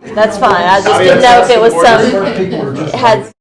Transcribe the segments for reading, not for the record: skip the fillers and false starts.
That's fine. I just didn't know if it was some, had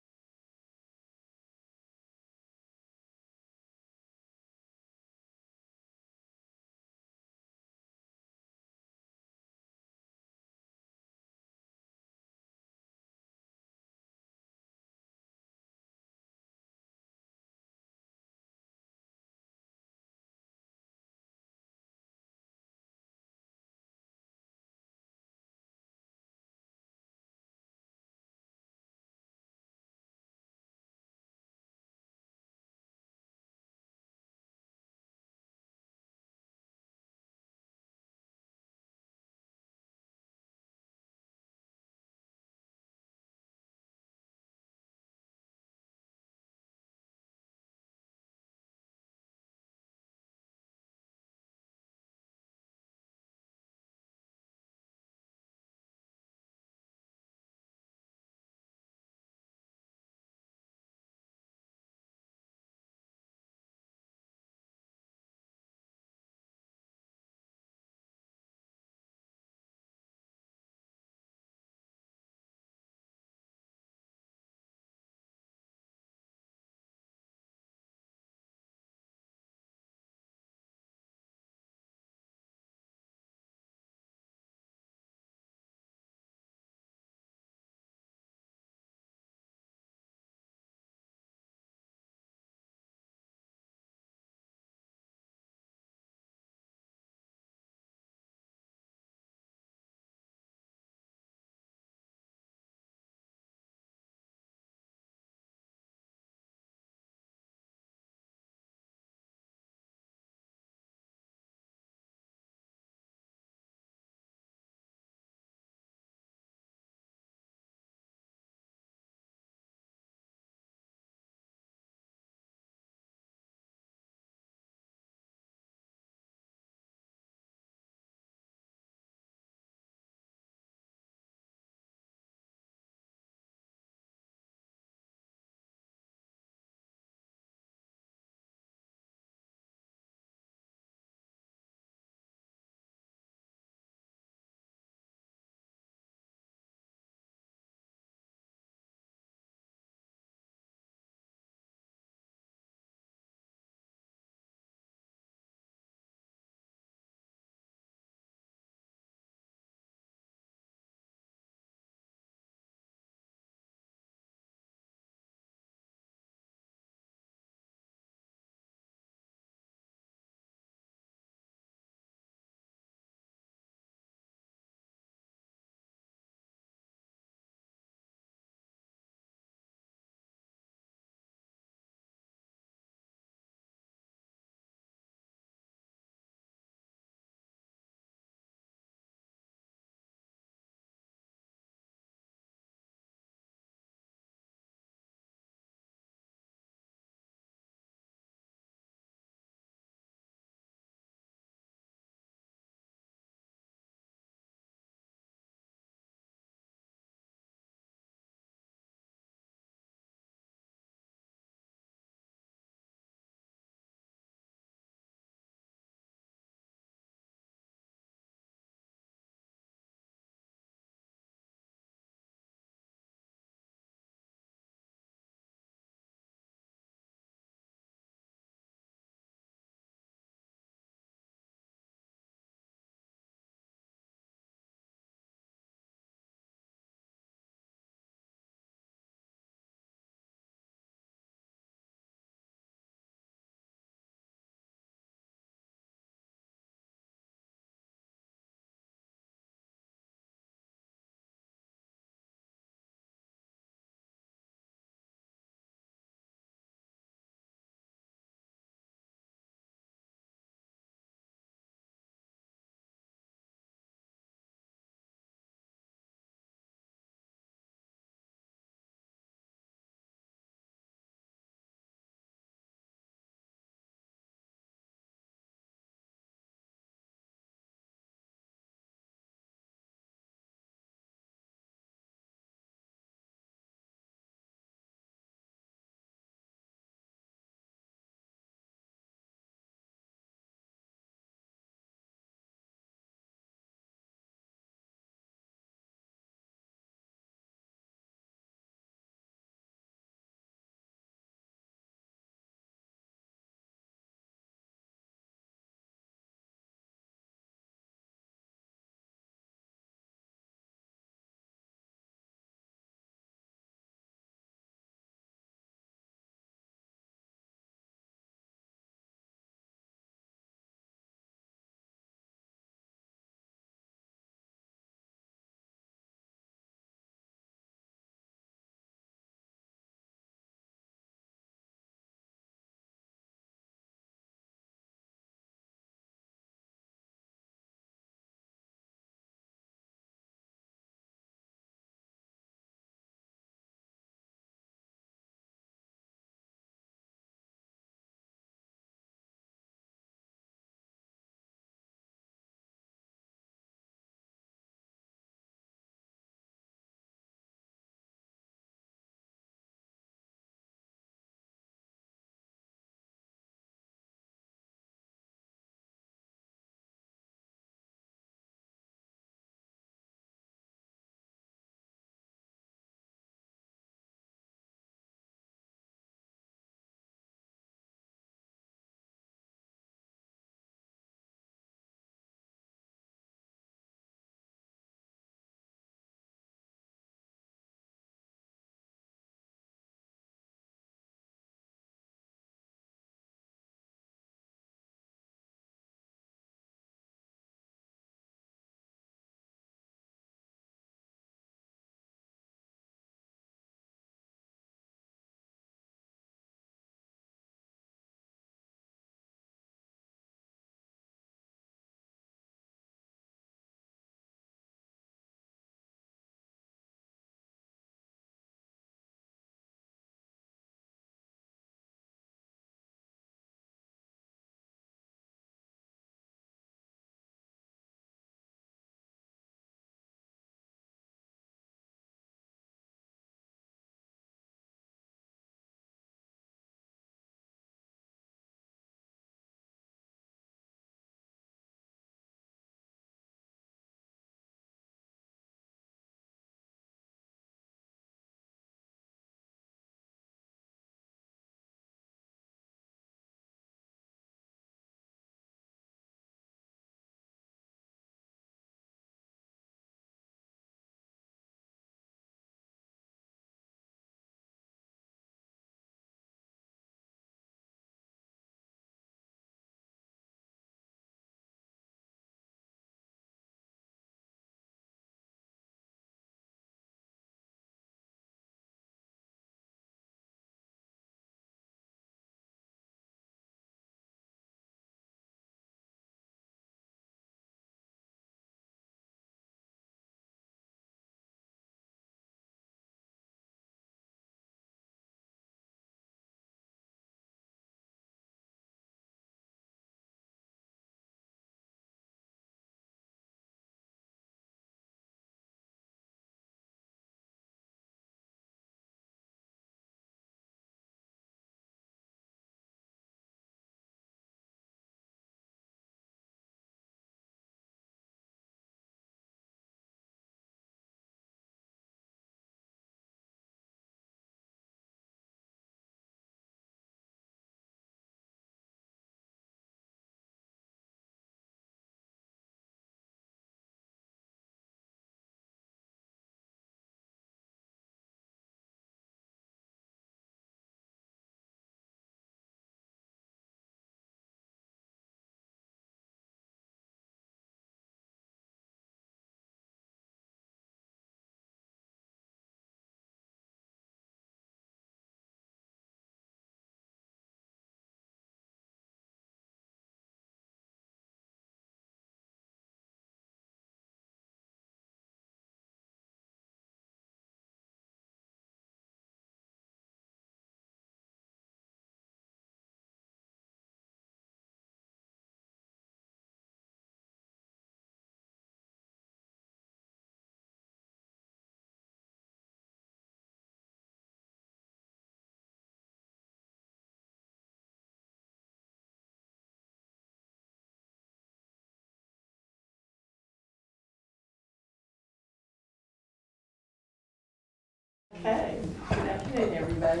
Okay, good afternoon, everybody.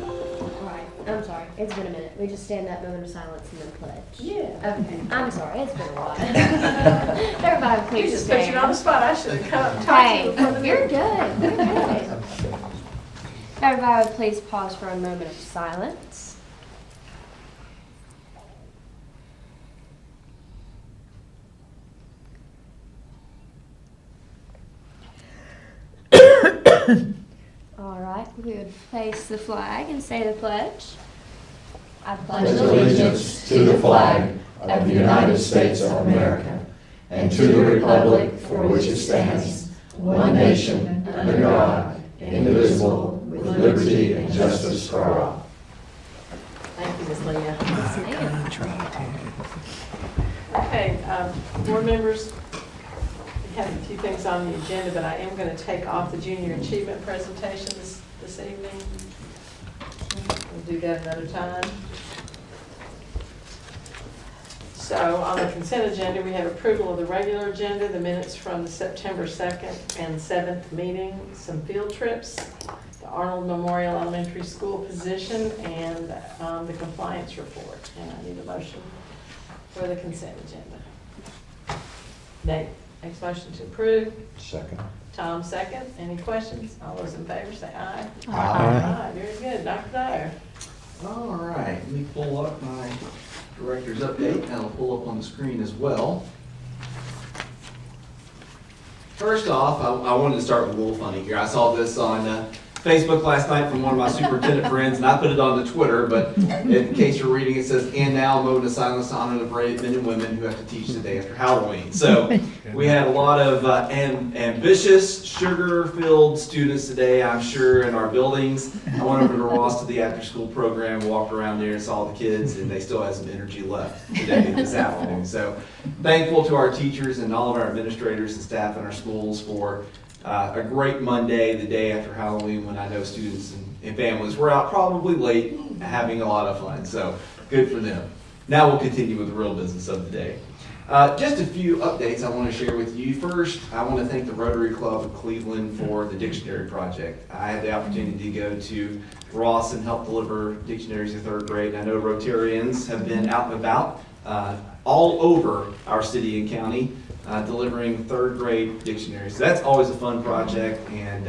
Alright, I'm sorry, it's been a minute. We just stand that moment of silence and then pledge. Yeah. Okay, I'm sorry, it's been a while. Everybody You please just put you stand. on the spot. I should have come talked to you before the Hey, you're meeting. good, you're good. Everybody please pause for a moment of silence. Alright, we would face the flag and say the pledge. I Pledge allegiance to the flag of the United States of America and to the republic for which it stands, one nation, under God, indivisible, with liberty and justice for all. Thank you, Ms. Leah. Yes, ma'am. Okay, board members, we have a few things on the agenda, but I am going to take off the junior achievement presentation this evening. We'll do that another time. So on the consent agenda, we have approval of the regular agenda, the minutes from the September 2nd and 7th meeting, some field trips, the Arnold Memorial Elementary School position, and the compliance report. And I need a motion for the consent agenda. Nate makes motion to approve. Second. Tom second. Any questions? All those in favor say aye. Aye. Aye, very good. Dr. Dyer. All right, let me pull up my director's update, and I'll pull up on the screen as well. First off, I wanted to start with a little funny here. I saw this on Facebook last night from one of my superintendent friends, and I put it on the Twitter, but in case you're reading, it says, "And now a moment of silence to honor the brave men and women who have to teach the day after Halloween." So we had a lot of ambitious, sugar-filled students today, I'm sure, in our buildings. I went over to Ross to the after-school program, walked around there and saw the kids, and they still have some energy left today, this afternoon. So thankful to our teachers and all of our administrators and staff in our schools for a great Monday, the day after Halloween, when I know students and families were out probably late having a lot of fun. So good for them. Now we'll continue with the real business of the day. Just a few updates I want to share with you. First, I want to thank the Rotary Club of Cleveland for the dictionary project. I had the opportunity to go to Ross and help deliver dictionaries in third grade. I know Rotarians have been out and about all over our city and county delivering third grade dictionaries. So that's always a fun project, and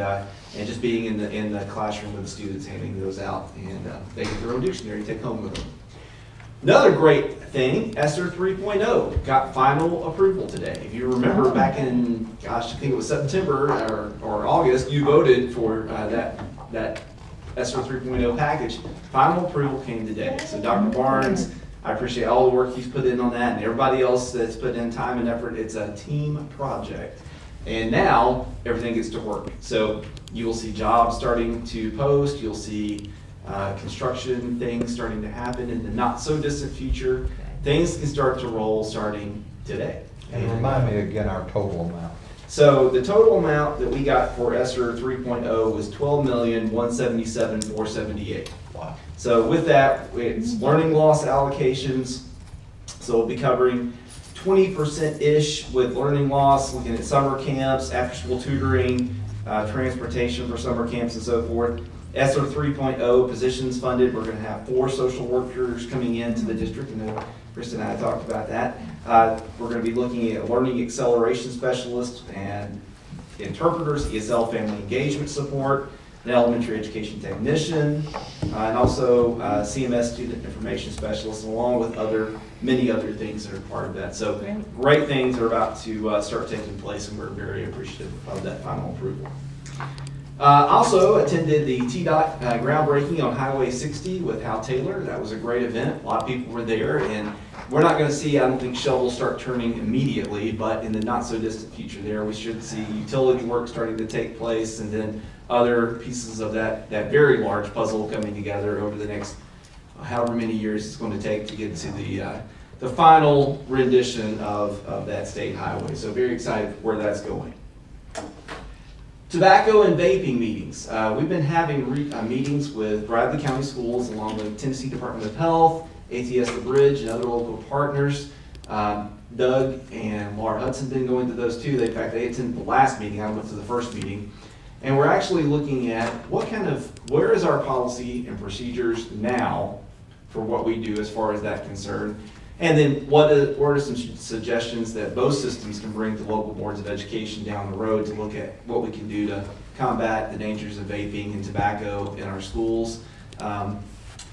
just being in the classroom with the students, handing those out, and they get their own dictionary to take home with them. Another great thing, ESSER 3.0 got final approval today. If you remember back in, gosh, I think it was September or August, you voted for that ESSER 3.0 package. Final approval came today. So Dr. Barnes, I appreciate all the work he's put in on that, and everybody else that's put in time and effort. It's a team project. And now everything gets to work. So you will see jobs starting to post, you'll see construction things starting to happen in the not so distant future. Things can start to roll starting today. And remind me again our total amount. So the total amount that we got for ESSER 3.0 was $12,177,478. Wow. So with that, it's learning loss allocations. So we'll be covering 20%-ish with learning loss, looking at summer camps, after-school tutoring, transportation for summer camps and so forth. ESSER 3.0 positions funded. We're going to have 4 social workers coming into the district. I know Krista and I talked about that. We're going to be looking at learning acceleration specialists and interpreters, ESL family engagement support, an elementary education technician, and also CMS student information specialists, along with many other things that are part of that. So great things are about to start taking place, and we're very appreciative of that final approval. Also attended the TDOT groundbreaking on Highway 60 with Hal Taylor. That was a great event. A lot of people were there, and we're not going to see, I don't think, shovels start turning immediately, but in the not so distant future there, we should see utility work starting to take place, and then other pieces of that very large puzzle coming together over the next however many years it's going to take to get to the final rendition of that state highway. So very excited where that's going. Tobacco and vaping meetings. We've been having meetings with Bradley County Schools along with Tennessee Department of Health, ATS The Bridge, and other local partners. Doug and Laura Hudson didn't go into those two. In fact, they attended the last meeting. I went to the first meeting. And we're actually looking at where is our policy and procedures now for what we do as far as that concern. And then what are some suggestions that both systems can bring to local boards of education down the road to look at what we can do to combat the dangers of vaping and tobacco in our schools.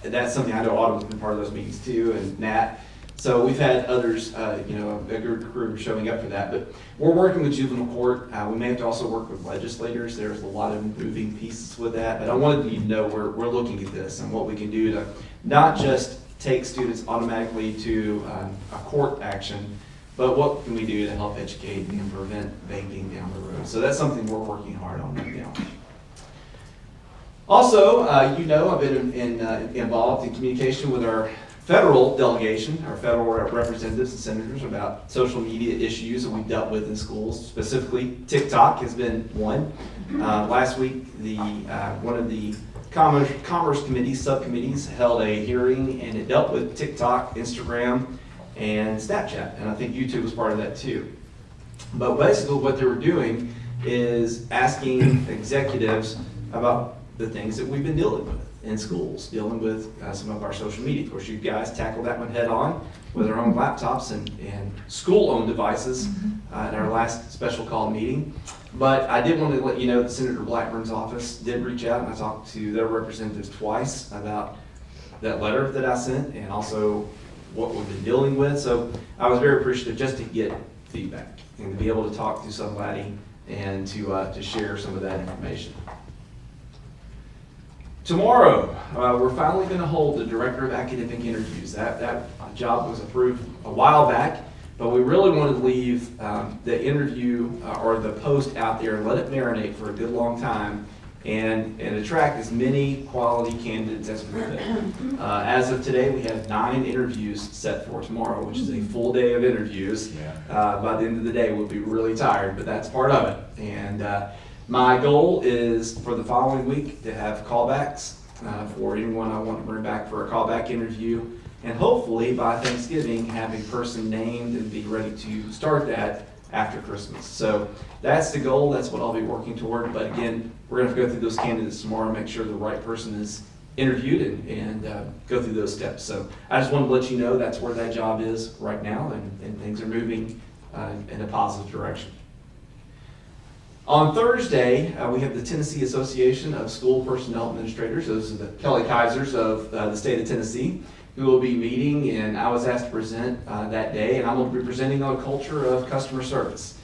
That's something I know Autumn's been part of those meetings too, and Nat. So we've had others, a good crew showing up for that. But we're working with juvenile court. We may have to also work with legislators. There's a lot of moving pieces with that. But I wanted you to know we're looking at this and what we can do to not just take students automatically to a court action, but what can we do to help educate and prevent vaping down the road. So that's something we're working hard on right now. Also, I've been involved in communication with our federal delegation, our federal representatives and senators about social media issues that we've dealt with in schools. Specifically, TikTok has been one. Last week, one of the Commerce Committee subcommittees held a hearing, and it dealt with TikTok, Instagram, and Snapchat, and I think YouTube was part of that too. But basically what they were doing is asking executives about the things that we've been dealing with in schools, dealing with some of our social media. Of course, you guys tackled that one head on with our own laptops and school-owned devices at our last special call meeting. But I did want to let you know that Senator Blackburn's office did reach out, and I talked to their representatives twice about that letter that I sent and also what we've been dealing with. So I was very appreciative just to get feedback and to be able to talk to somebody and to share some of that information. Tomorrow, we're finally going to hold the Director of Academic Interviews. That job was approved a while back, but we really wanted to leave the interview or the post out there and let it marinate for a good long time and attract as many quality candidates as we could. As of today, we have 9 interviews set for tomorrow, which is a full day of interviews. By the end of the day, we'll be really tired, but that's part of it. And my goal is for the following week to have callbacks for anyone I want to bring back for a callback interview, and hopefully by Thanksgiving have a person named and be ready to start that after Christmas. So that's the goal. That's what I'll be working toward. But again, we're going to go through those candidates tomorrow, make sure the right person is interviewed and go through those steps. So I just wanted to let you know that's where that job is right now, and things are moving in a positive direction. On Thursday, we have the Tennessee Association of School Personnel Administrators. Those are the Kelly Kaisers of the state of Tennessee, who will be meeting, and I was asked to present that day, and I'm going to be presenting on a culture of customer service.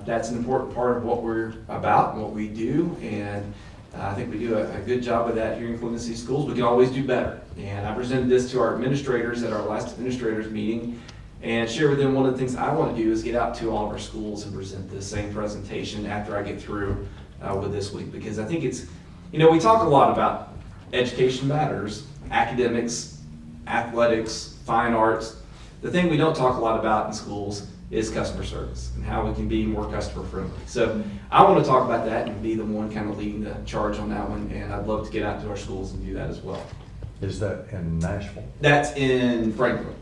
That's an important part of what we're about and what we do, and I think we do a good job of that here in Tennessee schools. We can always do better, and I presented this to our administrators at our last administrators meeting and share with them one of the things I want to do is get out to all of our schools and present this same presentation after I get through with this week, because I think it's, we talk a lot about education matters, academics, athletics, fine arts. The thing we don't talk a lot about in schools is customer service and how we can be more customer friendly. So I want to talk about that and be the one kind of leading the charge on that one, and I'd love to get out to our schools and do that as well. Is that in Nashville? That's in Franklin.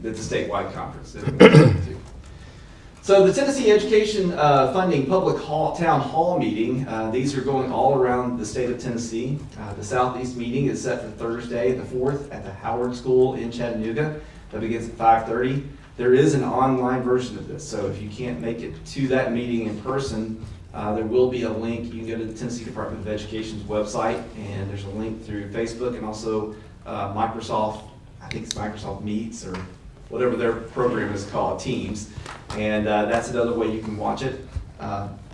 It's a statewide conference. So the Tennessee Education Funding Public Town Hall meeting, these are going all around the state of Tennessee. The Southeast meeting is set for Thursday the 4th at the Howard School in Chattanooga. That begins at 5:30. There is an online version of this, so if you can't make it to that meeting in person, there will be a link. You can go to the Tennessee Department of Education's website, and there's a link through Facebook and also Microsoft, I think it's Microsoft Meets or whatever their program is called, Teams. And that's another way you can watch it.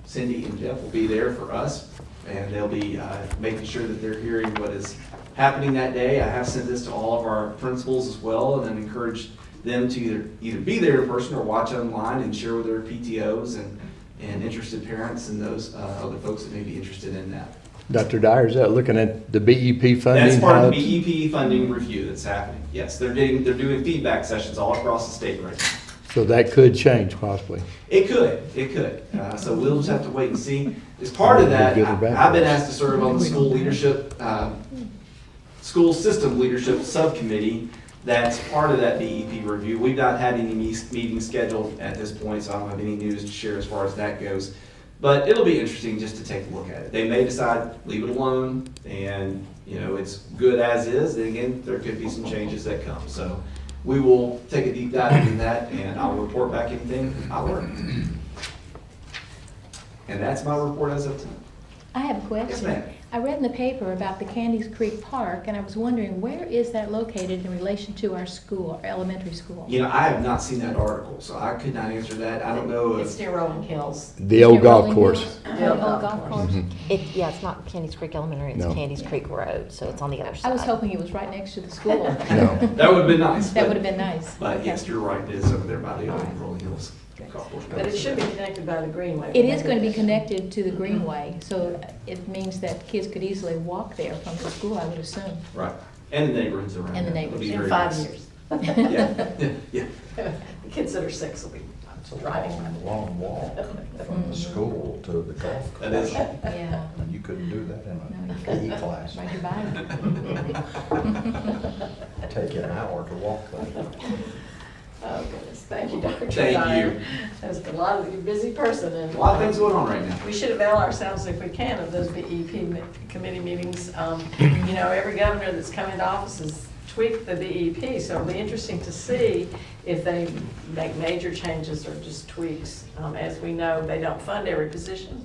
Cindy and Jeff will be there for us, and they'll be making sure that they're hearing what is happening that day. I have sent this to all of our principals as well, and then encourage them to either be there in person or watch online and share with their PTOs and interested parents and those other folks that may be interested in that. Dr. Dyer, is that looking at the BEP funding? That's part of the BEP funding review that's happening. Yes, they're doing feedback sessions all across the state right now. So that could change possibly. It could. So we'll just have to wait and see. As part of that, I've been asked to serve on the school system leadership subcommittee that's part of that BEP review. We've not had any meetings scheduled at this point, so I don't have any news to share as far as that goes. But it'll be interesting just to take a look at it. They may decide, leave it alone, and, you know, it's good as is. And again, there could be some changes that come. So we will take a deep dive into that, and I'll report back anything I learn. And that's my report as of tonight. I have a Yes, question. ma'am. I read in the paper about the Candies Creek Park, and I was wondering, where is that located in relation to our school, our elementary school? You know, I have not seen that article, so I could not answer that. I don't know It's if, near Rolling Hills. The old Near golf Rolling course. Hills? Yeah, The old golf course? Yeah, it's not Candies Creek Elementary, it's No. Candies Creek Road, so it's on the other side. I was hoping it was right next to the school. No. that would have been nice. That but- would have been nice. But Okay. yes, you're right, it is over there by the old Rolling Hills golf course. But it should be connected by the Greenway. It is going to be connected to the Greenway, so it means that kids could easily walk there from the school, I would assume. Right, and the neighborhoods around. And the that would be In very 5 nice. years. Yeah. The kids that are 6 will be It's a driving. long walk from the school to the golf course. That is, Yeah. And you couldn't do that in No, a you PE class. Ride your bike. Take you an hour to walk there. Oh, goodness. Thank you, Dr. Thank Dyer. you. That's a lot of, you're a busy person, and a lot of things going on right now. we should avail ourselves, if we can, of those BEP committee meetings. You know, every governor that's come into office has tweaked the BEP, so it'll be interesting to see if they make major changes or just tweaks. As we know, they don't fund every position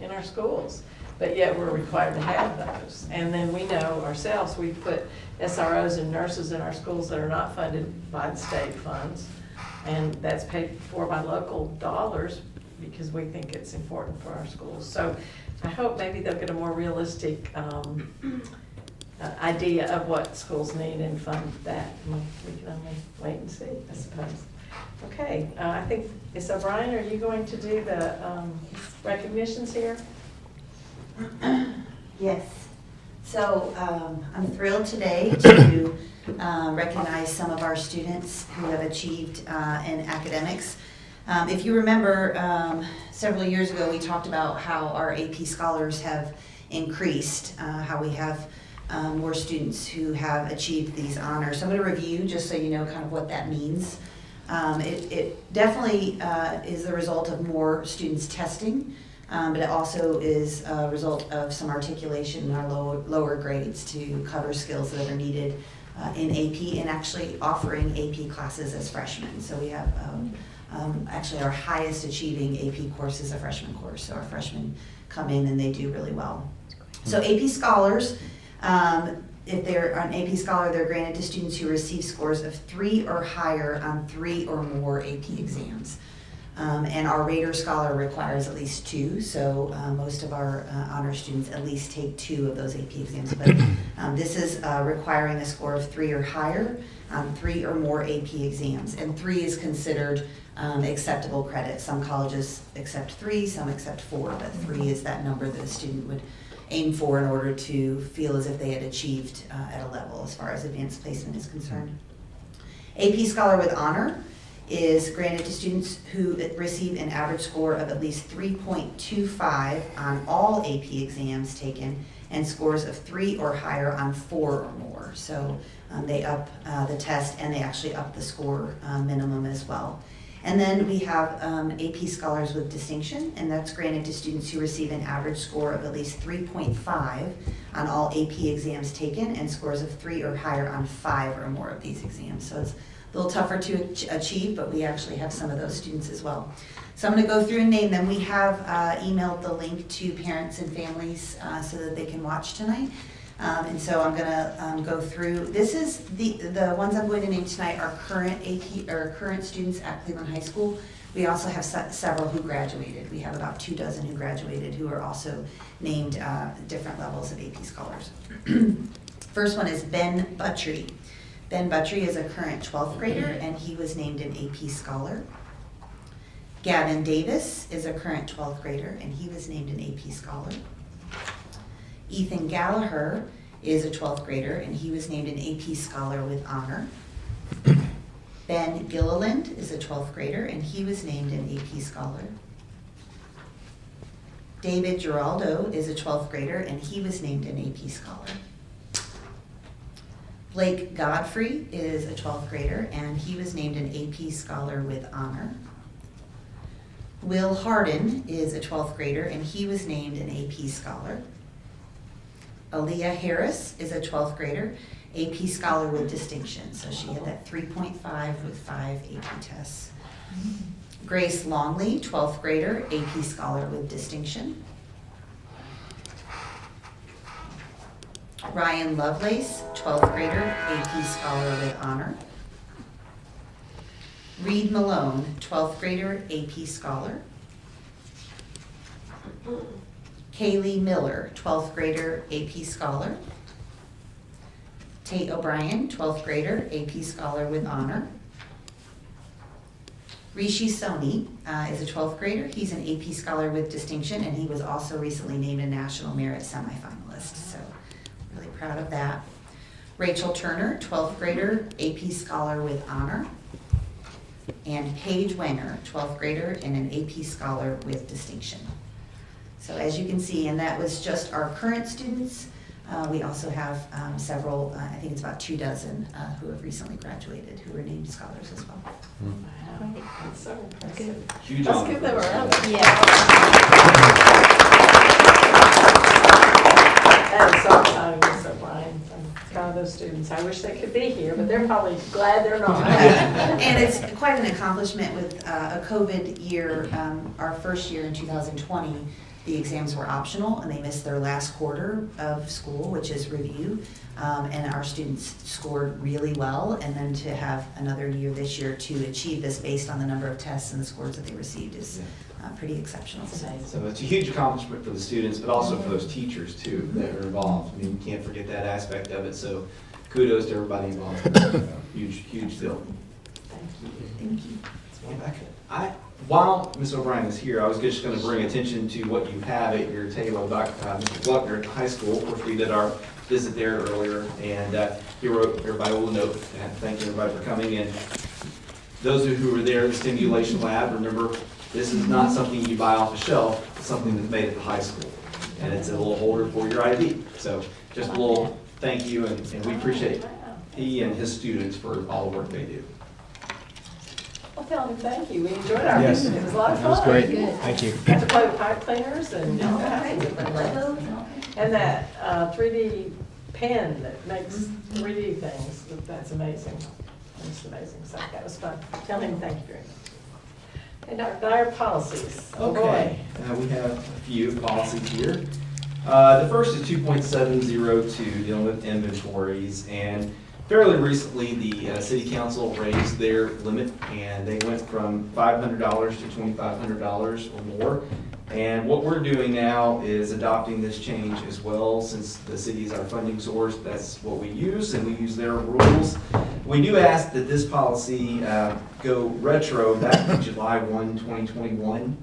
in our schools, but yet we're required to have those. And then we know ourselves, we put SROs and nurses in our schools that are not funded by the state funds, and that's paid for by local dollars because we think it's important for our schools. So I hope maybe they'll get a more realistic idea of what schools need and fund that. We can only wait and see, I suppose. Okay, I think, so Brian, are you going to do the recognitions here? Yes. So I'm thrilled today to recognize some of our students who have achieved in academics. If you remember, several years ago, we talked about how our AP scholars have increased, how we have more students who have achieved these honors. So I'm going to review just so you know kind of what that means. It definitely is the result of more students testing. But it also is a result of some articulation in our lower grades to cover skills that are needed in AP and actually offering AP classes as freshmen. So we have actually our highest achieving AP course is a freshman course. So our freshmen come in and they do really well. So AP scholars, if they're an AP scholar, they're granted to students who receive scores of 3 or higher on 3 or more AP exams. And our Rater Scholar requires at least 2, so most of our honor students at least take 2 of those AP exams. But this is requiring a score of 3 or higher on 3 or more AP exams. And 3 is considered acceptable credit. Some colleges accept 3, some accept 4, but 3 is that number that a student would aim for in order to feel as if they had achieved at a level as far as advanced placement is concerned. AP Scholar with Honor is granted to students who receive an average score of at least 3.25 on all AP exams taken and scores of 3 or higher on 4 or more. So they up the test and they actually up the score minimum as well. And then we have AP Scholars with Distinction, and that's granted to students who receive an average score of at least 3.5 on all AP exams taken and scores of 3 or higher on 5 or more of these exams. So it's a little tougher to achieve, but we actually have some of those students as well. So I'm going to go through and name them. We have emailed the link to parents and families so that they can watch tonight. And so I'm going to go through. This is the ones I'm going to name tonight are current AP or current students at Cleveland High School. We also have several who graduated. We have about 24 who graduated who are also named different levels of AP scholars. First one is Ben Butry. Ben Butry is a current 12th grader, and he was named an AP Scholar. Gavin Davis is a current 12th grader, and he was named an AP Scholar. Ethan Gallagher is a 12th grader, and he was named an AP Scholar with Honor. Ben Gilliland is a 12th grader, and he was named an AP Scholar. David Giraldo is a 12th grader, and he was named an AP Scholar. Blake Godfrey is a 12th grader, and he was named an AP Scholar with Honor. Will Harden is a 12th grader, and he was named an AP Scholar. Aaliyah Harris is a 12th grader, AP Scholar with Distinction. So she had that 3.5 with 5 AP tests. Grace Longley, 12th grader, AP Scholar with Distinction. Ryan Lovelace, 12th grader, AP Scholar with Honor. Reed Malone, 12th grader, AP Scholar. Kaylee Miller, 12th grader, AP Scholar. Tate O'Brien, 12th grader, AP Scholar with Honor. Rishi Soni is a 12th grader. He's an AP Scholar with Distinction, and he was also recently named a National Merit semifinalist, so really proud of that. Rachel Turner, 12th grader, AP Scholar with Honor. And Paige Wenger, 12th grader, and an AP Scholar with Distinction. So as you can see, and that was just our current students. We also have several, I think it's about 24, who have recently graduated, who were named scholars as well. Wow, that's so impressive. Huge Let's honor. give them a round. Yeah. That is so exciting, Ms. O'Brien. I'm proud of those students. I wish they could be here, but they're probably glad they're not. And it's quite an accomplishment with a COVID year. Our first year in 2020, the exams were optional, and they missed their last quarter of school, which is review. And our students scored really well, and then to have another year this year to achieve this based on the number of tests and the scores that they received is pretty exceptional. That's amazing. So it's a huge accomplishment for the students, but also for those teachers too that are involved. I mean, you can't forget that aspect of it, so kudos to everybody involved. Huge, huge deal. Thank you. Thank you. While Ms. O'Brien is here, I was just going to bring attention to what you have at your table about Mr. Gluckner at the high school. Of course, we did our visit there earlier, and he wrote everybody a little note, and thank everybody for coming in. Those who were there, the stimulation lab, remember, this is not something you buy off the shelf, it's something that's made at the high school. And it's a little holder for your ID. So just a little thank you, and we appreciate he and his students for all the work they do. Well, tell them thank you. We enjoyed our Yes. visit. It was a lot of fun. That was great. Good. Thank you. Got to play with pipe cleaners and all kinds of different things. And that 3D pen that makes 3D things, that's amazing. That's amazing. So that was fun. Tell him thank you very much. And Dr. Dyer, policies. Oh, boy. Okay, we have a few policies here. The first is 2.702, dealing with inventories, and fairly recently, the city council raised their limit, and they went from $500 to $2,500 or more. And what we're doing now is adopting this change as well, since the city is our funding source. That's what we use, and we use their rules. We do ask that this policy go retro back to July 1, 2021,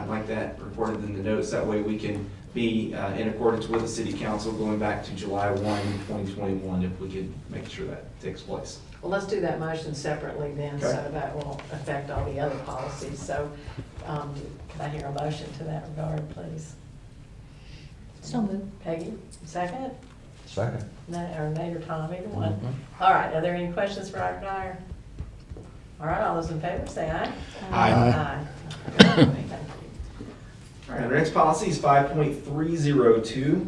like that reported in the notes. That way we can be in accordance with the city council going back to July 1, 2021, if we could make sure that takes place. Well, let's do that motion separately then, so Okay. that will affect all the other policies. So can I hear a motion to that regard, please? So moved. Peggy, second? Second. Or Nate or Tom, either one. All right, are there any questions for Dr. Dyer? All right, all those in favor, say aye. Aye. Aye. Thank you. All right, our next policy is 5.302.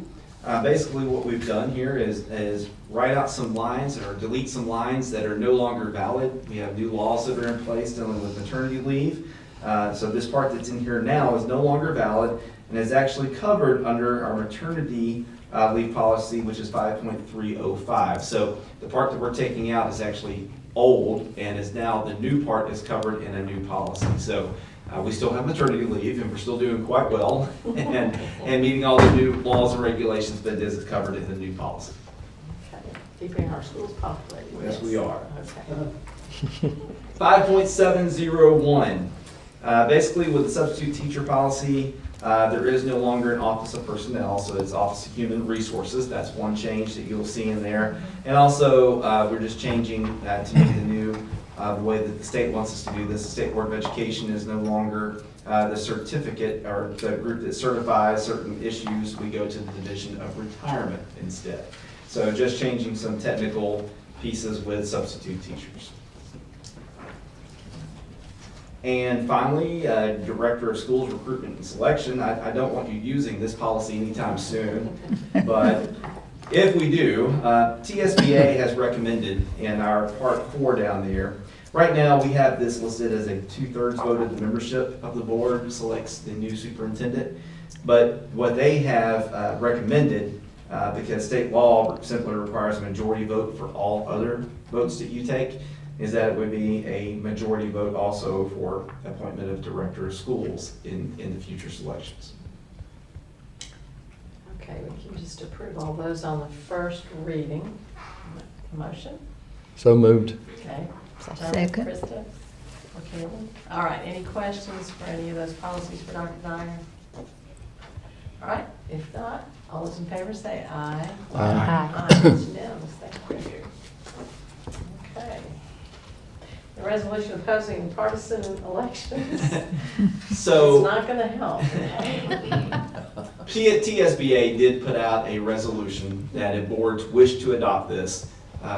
Basically what we've done here is write out some lines or delete some lines that are no longer valid. We have new laws that are in place dealing with maternity leave. So this part that's in here now is no longer valid and is actually covered under our maternity leave policy, which is 5.305. So the part that we're taking out is actually old and is now the new part is covered in a new policy. So we still have maternity leave and we're still doing quite well and meeting all the new laws and regulations, but it is covered in the new policy. Okay. Keeping our schools populated. Yes, we are. Okay. 5.701. Basically with the substitute teacher policy, there is no longer an Office of Personnel, so it's Office of Human Resources. That's one change that you'll see in there. And also, we're just changing to meet the new, the way that the state wants us to do this. The State Board of Education is no longer the certificate or the group that certifies certain issues. We go to the Division of Retirement instead. So just changing some technical pieces with substitute teachers. And finally, Director of Schools Recruitment and Selection. I don't want you using this policy anytime soon, but if we do, TSBA has recommended in our Part 4 down there. Right now, we have this listed as a 2/3 vote of the membership of the board selects the new superintendent. But what they have recommended, because state law simply requires a majority vote for all other votes that you take, is that it would be a majority vote also for appointment of director of schools in the future selections. Okay, we can just approve all those on the first reading. Motion? So moved. Okay. Second. Krista? Or Kayla? All right, any questions for any of those policies for Dr. Dyer? All right, if not, all those in favor say aye. Aye. It's unanimous, thank you. Okay. The resolution opposing partisan elections. So. It's not gonna help. TSBA did put out a resolution that if boards wish to adopt this,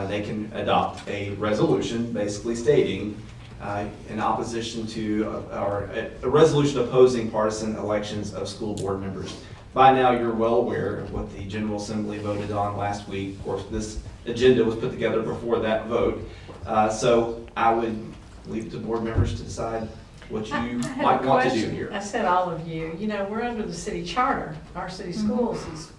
they can adopt a resolution basically stating in opposition to, or a resolution opposing partisan elections of school board members. By now, you're well aware of what the General Assembly voted on last week. Of course, this agenda was put together before that vote. So I would leave it to board members to decide what you might want to do here. I said all of you, we're under the city charter. Our city schools is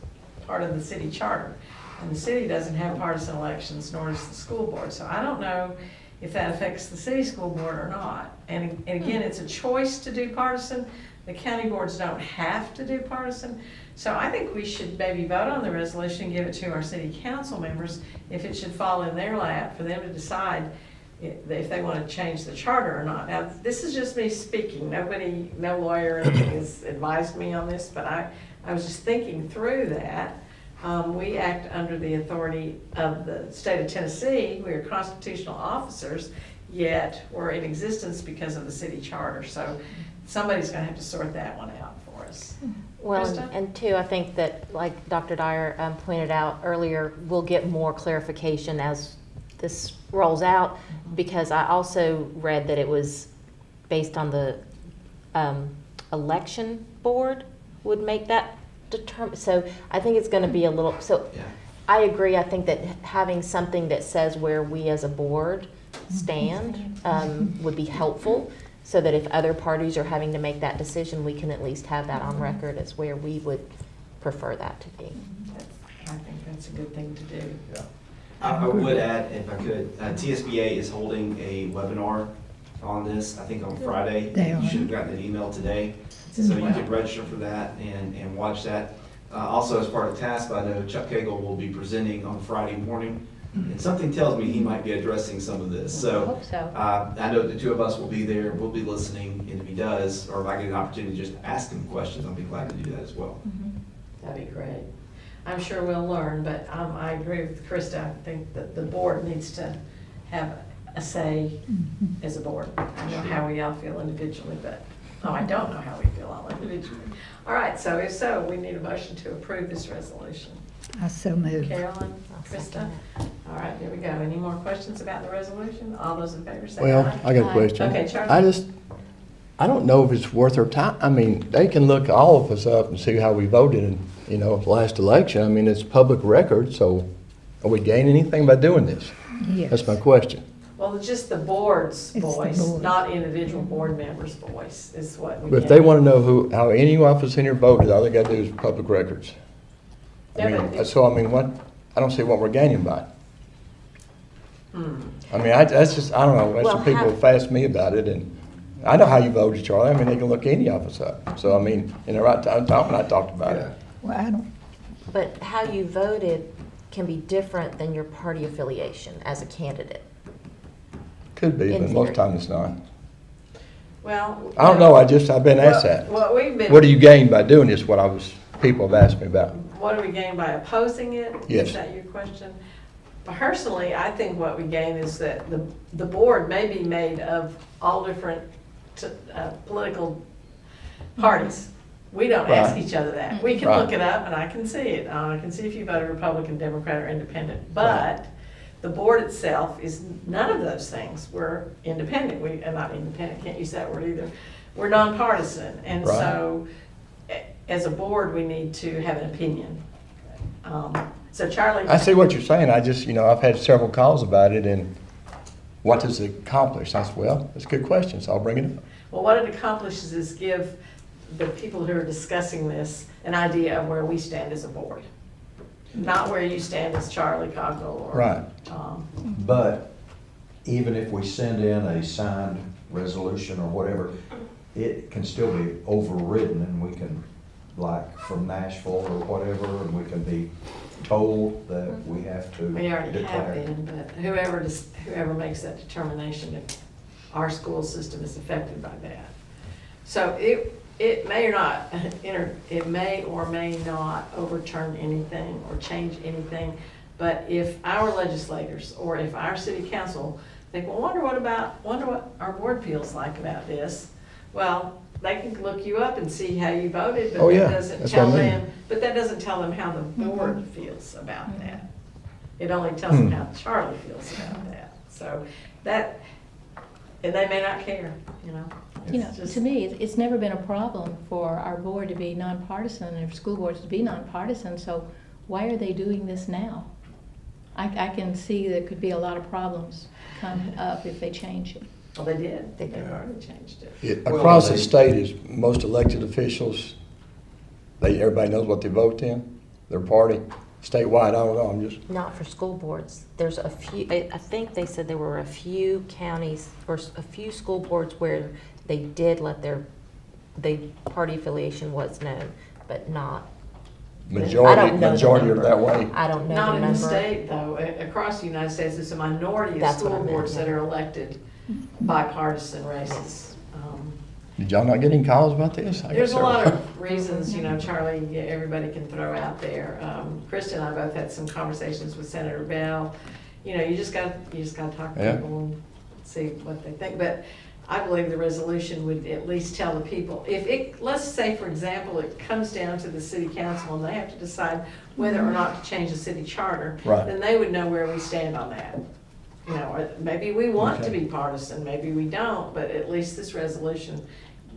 part of the city charter. And the city doesn't have partisan elections, nor does the school board. So I don't know if that affects the city school board or not. And again, it's a choice to do partisan. The county boards don't have to do partisan. So I think we should maybe vote on the resolution and give it to our city council members if it should fall in their lap for them to decide if they want to change the charter or not. Now, this is just me speaking. No lawyer or anything has advised me on this, but I was just thinking through that. We act under the authority of the state of Tennessee. We are constitutional officers, yet we're in existence because of the city charter. So somebody's going to have to sort that one out for us. Well, Krista? and two, I think that, like Dr. Dyer pointed out earlier, we'll get more clarification as this rolls out, because I also read that it was based on the election board would make that determine. So I think it's going to be a little, so Yeah. I agree. I think that having something that says where we as a board stand would be helpful, so that if other parties are having to make that decision, we can at least have that on record as where we would prefer that to be. I think that's a good thing to do. Yeah. I would add, if I could, TSBA is holding a webinar on this, I think on Friday. They are. You should have gotten an email today, so you could register for that and watch that. Also, as part of TASP, I know Chuck Cagle will be presenting on Friday morning, and something tells me he might be addressing some of this. I So hope so. I know the two of us will be there, we'll be listening, and if he does, or if I get an opportunity to just ask him questions, I'll be glad to do that as well. That'd be great. I'm sure we'll learn, but I agree with Krista. I think that the board needs to have a say as a board. I know how we all feel individually, but, I don't know how we feel all individually. All right, so if so, we need a motion to approve this resolution. I so moved. Carolyn, I'll Krista? second All right, here we go. Any more questions about the resolution? All those in favor say Well, aye. I got a Aye. question. Okay, Charlie. I don't know if it's worth our time. I mean, they can look all of us up and see how we voted in, last election. I mean, it's public record, so are we gaining anything by doing this? Yes. That's my question. Well, it's just the board's It's the voice, board. not individual board members' voice is what we But if get. they want to know how any office in here voted, all they got to do is public records. Yeah, but What, I don't see what we're gaining by it. I mean, that's just, I don't know, that's Well, what people have asked me about it, and I know how you voted, Charlie. I mean, they can look any office up. So, I mean, in the right time, Tom and I talked about it. Well, I don't, But how you voted can be different than your party affiliation as a candidate. Could be, In but most theory. times it's not. Well. I don't know, I've been asked that. What we've been. What do you gain by doing this? People have asked me about. What do we gain by opposing it? Yes. Is that your question? Personally, I think what we gain is that the board may be made of all different political parties. We don't ask Right. each other that. We can Right. look it up and I can see it. I can see if you voted Republican, Democrat, or Independent. But the board itself is none of those things. We're independent. Not independent, can't use that word either. We're nonpartisan. And Right. so as a board, we need to have an opinion. So Charlie. I see what you're saying. I just, I've had several calls about it, and what does it accomplish? I said, well, that's a good question, so I'll bring it up. Well, what it accomplishes is give the people who are discussing this an idea of where we stand as a board. Not where you stand as Charlie Cognell or Right. Tom. But even if we send in a signed resolution or whatever, it can still be overridden, and we can, like from Nashville or whatever, and we can be told that we have to We already have declare. been, but whoever makes that determination, if our school system is affected by that. So it may or not, it may or may not overturn anything or change anything. But if our legislators or if our city council think, well, wonder what our board feels like about this. Well, they can look you up and see how you voted, but Oh, that yeah, doesn't that's tell what I mean. them, but that doesn't tell them how the board feels about that. It only tells them how Charlie feels about that. So that, and they may not care, It's just- To me, it's never been a problem for our board to be nonpartisan and for school boards to be nonpartisan, so why are they doing this now? I can see there could be a lot of problems come up if they change it. Well, they did. They've already changed it. Across the state, is most elected officials, everybody knows what they vote in, their party. Statewide, I don't know, I'm just, Not for school boards. There's a few, I think they said there were a few counties or a few school boards where they did let the party affiliation was known, but not, majority know the are number. that way. I don't know Not the in the number. state, though. Across the United States, there's a minority of That's what I school meant, boards yeah. that are elected bipartisan races. Did y'all not get any calls about this? I There's guess a lot several. of reasons, Charlie, everybody can throw out there. Krista and I both had some conversations with Senator Bell. You just got to talk to Yeah. people and see what they think. But I believe the resolution would at least tell the people, let's say, for example, it comes down to the city council and they have to decide whether or not to change the city charter, Right. then they would know where we stand on that. Or maybe we want to Okay. be partisan, maybe we don't, but at least this resolution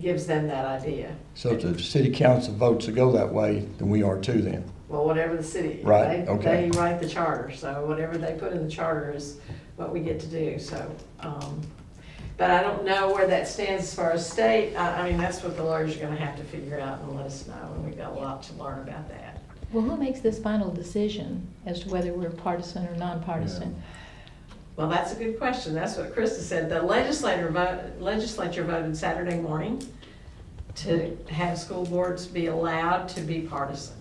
gives them that idea. So if the city council votes to go that way, then we are too then. Well, whatever the city, Right, they okay. write the charter, so whatever they put in the charter is what we get to do, so. But I don't know where that stands as far as state. I mean, that's what the lawyers are gonna have to figure out and let us know, and we've got a lot to learn about that. Well, who makes this final decision as to whether we're partisan or nonpartisan? Well, that's a good question. That's what Krista said. The legislature voted Saturday morning to have school boards be allowed to be partisan.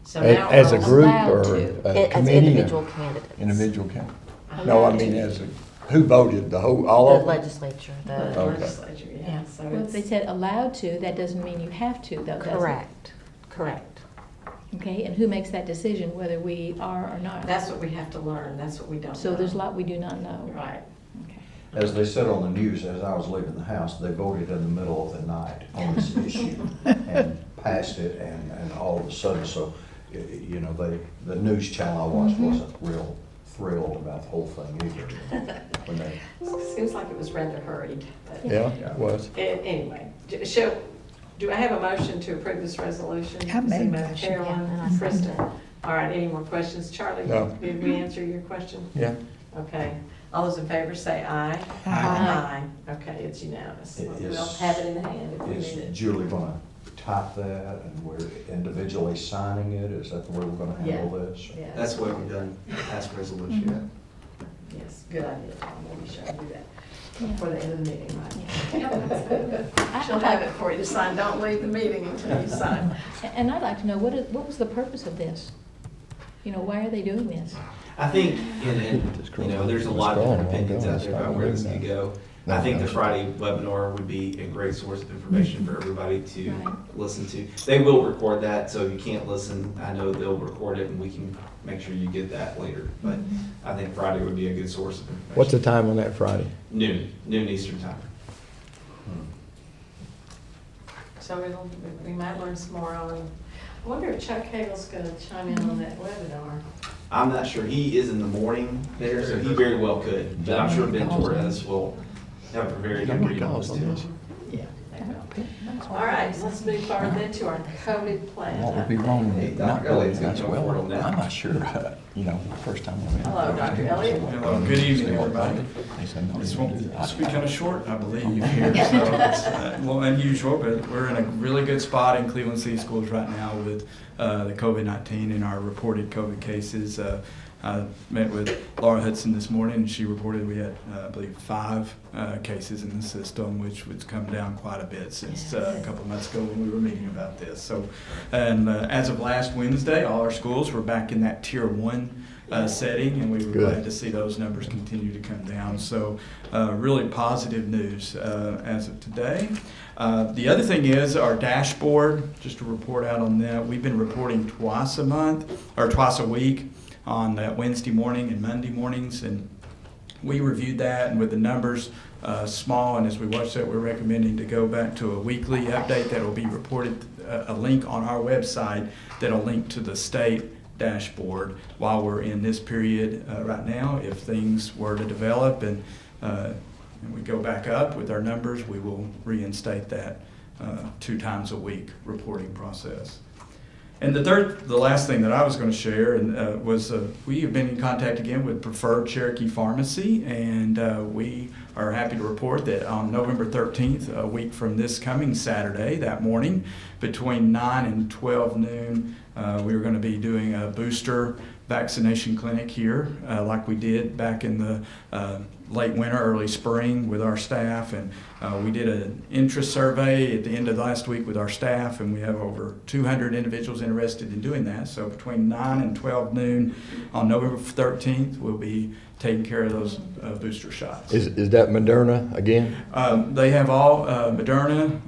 So now. As a group Allowed or to. a As committee? individual candidates. Individual candidate. No, I mean who voted, all The of them? legislature, The the, Okay. legislature, yeah. So Well, if they it's, said allowed to, that doesn't mean you have to, though, does it? correct. Okay, and who makes that decision, whether we are or not? that's what we have to learn. That's what we don't know. So there's a lot we do not know. Right. Okay. As they said on the news, as I was leaving the house, they voted in the middle of the night on this issue and passed it, and all of a sudden, so, the news channel I watched wasn't real thrilled about the whole thing either. When they, Seems like it was rather hurried. But Yeah, it was. Anyway, do I have a motion to approve this resolution? I made a By motion. Carolyn, Yeah, and I seconded Kristen. All right, any more questions? Charlie, No. did we answer your question? Yeah. Okay. All those in favor say aye. Aye. Okay, it's unanimous. It We'll is- have it in hand if we need is it. Julie gonna type that, and we're individually signing it? Is that the way we're gonna handle this? Yeah. That's what we've done, past resolution. Yes, good idea, Tom. Maybe she'll do that Yeah. before the end of the meeting, right? I- She'll have it for you to sign. Don't leave the meeting until you sign. And I'd like to know, what was the purpose of this? Why are they doing this? I think, there's a lot of different opinions out there about where this could go. I think the Friday webinar would be a great source of information for everybody to Right. listen to. They will record that, so if you can't listen, I know they'll record it and we can make sure you get that later. But I think Friday would be a good source of information. What's the time on that Friday? Noon Eastern time. So we might learn some more on, I wonder if Chuck Hagel's gonna chime in on that webinar. I'm not sure. He is in the morning there, so he very well could. But I'm sure Ben Torres will have a very good read on this too. Yeah. All right, let's move forward then to our COVID plan. What would be wrong Hey, with Dr. not Elliott's going? gonna That's go well, for it on that. I'm not sure, first time I'm in. Hello, Dr. Elliott. Hello, good evening, everybody. They said, no, This you don't do will that. be kind of short, I believe, here, so it's a little unusual, but we're in a really good spot in Cleveland City Schools right now with the COVID-19 and our reported COVID cases. I met with Laura Hudson this morning, and she reported we had, I believe, 5 cases in the system, which would come down quite a bit since a couple of months ago when we were meeting about this. So, and as of last Wednesday, all our schools were back in that Tier 1 setting, and we were glad to see those numbers continue to come down. So really positive news as of today. The other thing is our dashboard, just to report out on that, we've been reporting twice a month, or twice a week, on that Wednesday morning and Monday mornings, and we reviewed that, and with the numbers small, and as we watch that, we're recommending to go back to a weekly update that will be reported, a link on our website that'll link to the state dashboard while we're in this period right now. If things were to develop and we go back up with our numbers, we will reinstate that 2 times a week reporting process. And the last thing that I was going to share was we have been in contact again with Preferred Cherokee Pharmacy, and we are happy to report that on November 13th, a week from this coming Saturday, that morning, between 9 and 12 noon, we were going to be doing a booster vaccination clinic here, like we did back in the late winter, early spring with our staff, and we did an interest survey at the end of last week with our staff, and we have over 200 individuals interested in doing that. So between 9 and 12 noon on November 13th, we'll be taking care of those booster shots. Is that Moderna again? They have all Moderna,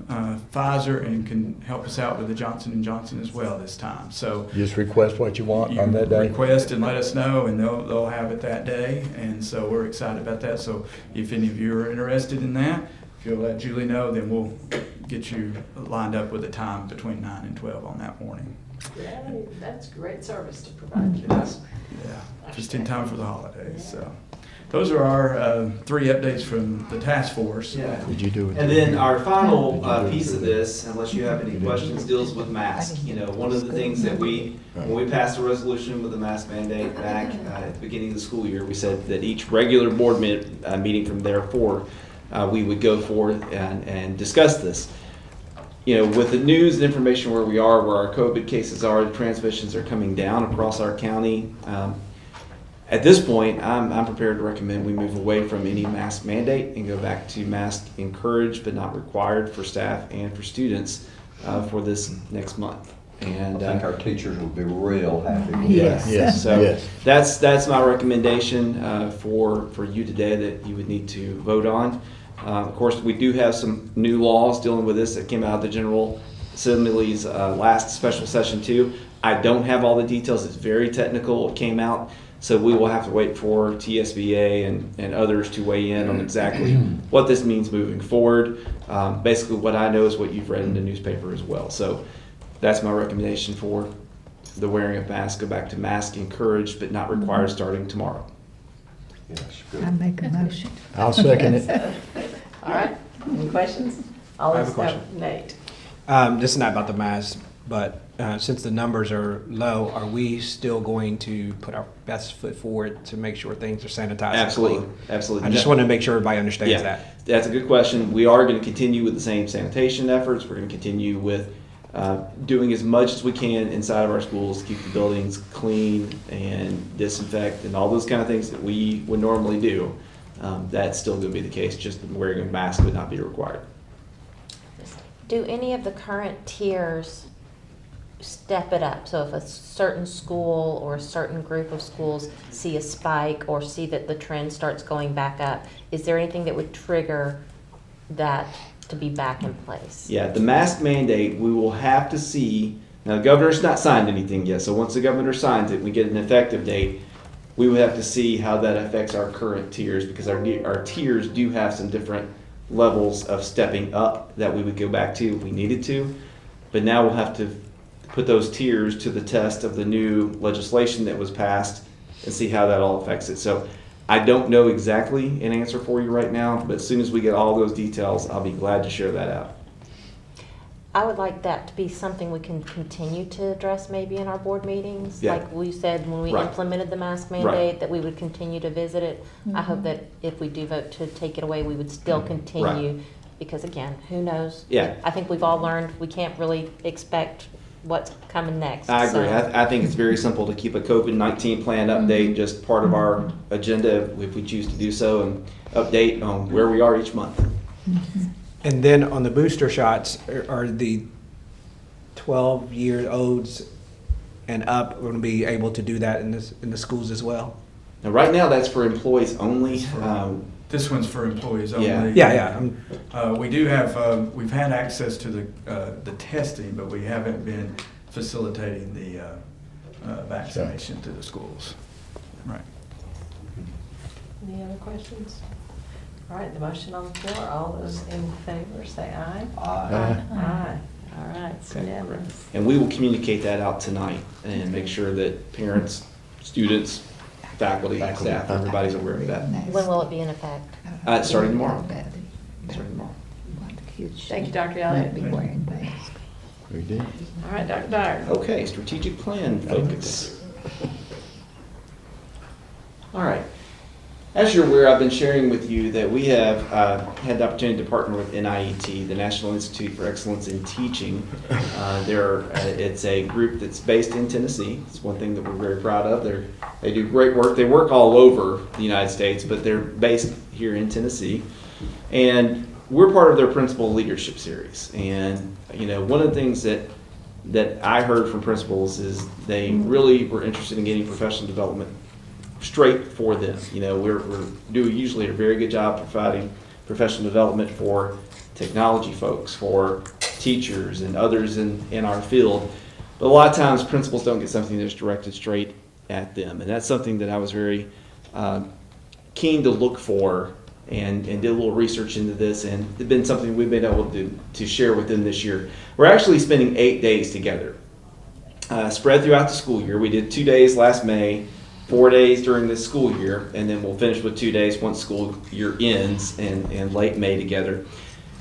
Pfizer, and can help us out with the Johnson & Johnson as well this time. So Just request what you want on that day? request and let us know, and they'll have it that day, and so we're excited about that. So if any of you are interested in that, if you'll let Julie know, then we'll get you lined up with a time between 9 and 12 on that morning. Yeah, that's great service to provide. Yeah, just in time for the holidays. So those are our 3 updates from the task force. Yeah. Did you do it? And then our final piece of this, unless you have any questions, deals with masks. You know, one of the things that when we passed a resolution with the mask mandate back at the beginning of the school year, we said that each regular board meeting from there forward, we would go forth and discuss this. You know, with the news and information where we are, where our COVID cases are, the transmissions are coming down across our county. At this point, I'm prepared to recommend we move away from any mask mandate and go back to mask encouraged but not required for staff and for students for this next month. And I think our teachers would be real happy with Yes. that. Yes, so yes. that's my recommendation for you today that you would need to vote on. Of course, we do have some new laws dealing with this that came out of the General Assembly's last special session too. I don't have all the details. It's very technical. It came out, so we will have to wait for TSBA and others to weigh in on exactly what this means moving forward. Basically, what I know is what you've read in the newspaper as well. So that's my recommendation for the wearing of masks. Go back to mask encouraged but not required starting tomorrow. Yes, I good. make a motion. I'll second it. All right, any questions? I have a question. Nate. This is not about the mask, but since the numbers are low, are we still going to put our best foot forward to make sure things are sanitized? Absolutely, absolutely. I just want to make sure everybody understands Yeah, that. that's a good question. We are going to continue with the same sanitation efforts. We're going to continue with doing as much as we can inside of our schools to keep the buildings clean and disinfect and all those kind of things that we would normally do. That's still going to be the case. Just wearing a mask would not be required. Do any of the current tiers step it up? So if a certain school or a certain group of schools see a spike or see that the trend starts going back up, is there anything that would trigger that to be back in place? Yeah, the mask mandate, we will have to see. Now, the governor's not signed anything yet, so once the governor signs it, we get an effective date. We would have to see how that affects our current tiers, because our tiers do have some different levels of stepping up that we would go back to if we needed to. But now we'll have to put those tiers to the test of the new legislation that was passed and see how that all affects it. So I don't know exactly an answer for you right now, but as soon as we get all those details, I'll be glad to share that out. I would like that to be something we can continue to address maybe in our board meetings. Yeah. Like we said when we Right. implemented the mask Right. mandate, that we would continue to visit it. I hope Mhm. that if we do vote to take it away, we would still continue. Because again, who knows? Yeah. I think we've all learned we can't really expect what's coming next. I agree. so- I think it's very simple to keep a COVID-19 plan update just part of our agenda if we choose to do so, and update on where we are each month. And then on the booster shots, are the 12-year-olds and up going to be able to do that in the schools as well? Now, right now, that's for employees only. This one's for employees only. Yeah. Yeah. We do have, we've had access to the testing, but we haven't been facilitating the vaccination to the schools. Right. Any other questions? All right, the motion on the floor, all those in favor say aye. Aye. Aye. All right, it's Okay, unanimous. And we will communicate that out tonight and make sure that parents, students, faculty, staff, everybody's aware of that. When will it be in effect? Starting tomorrow. Starting tomorrow. Thank you, Dr. Elliott. Be wearing masks. We did. All right, Dr. Dyer. Okay, strategic plan focus. All right. As you're aware, I've been sharing with you that we have had the opportunity to partner with NIET, the National Institute for Excellence in Teaching. It's a group that's based in Tennessee. It's one thing that we're very proud of. They do great work. They work all over the United States, but they're based here in Tennessee. And we're part of their Principal Leadership Series. And one of the things that I heard from principals is they really were interested in getting professional development straight for them. We do usually a very good job providing professional development for technology folks, for teachers and others in our field. But a lot of times principals don't get something that's directed straight at them. And that's something that I was very keen to look for and did a little research into this, and it's been something we've been able to share with them this year. We're actually spending 8 days together, spread throughout the school year. We did 2 days last May, 4 days during this school year, and then we'll finish with 2 days once school year ends in late May together,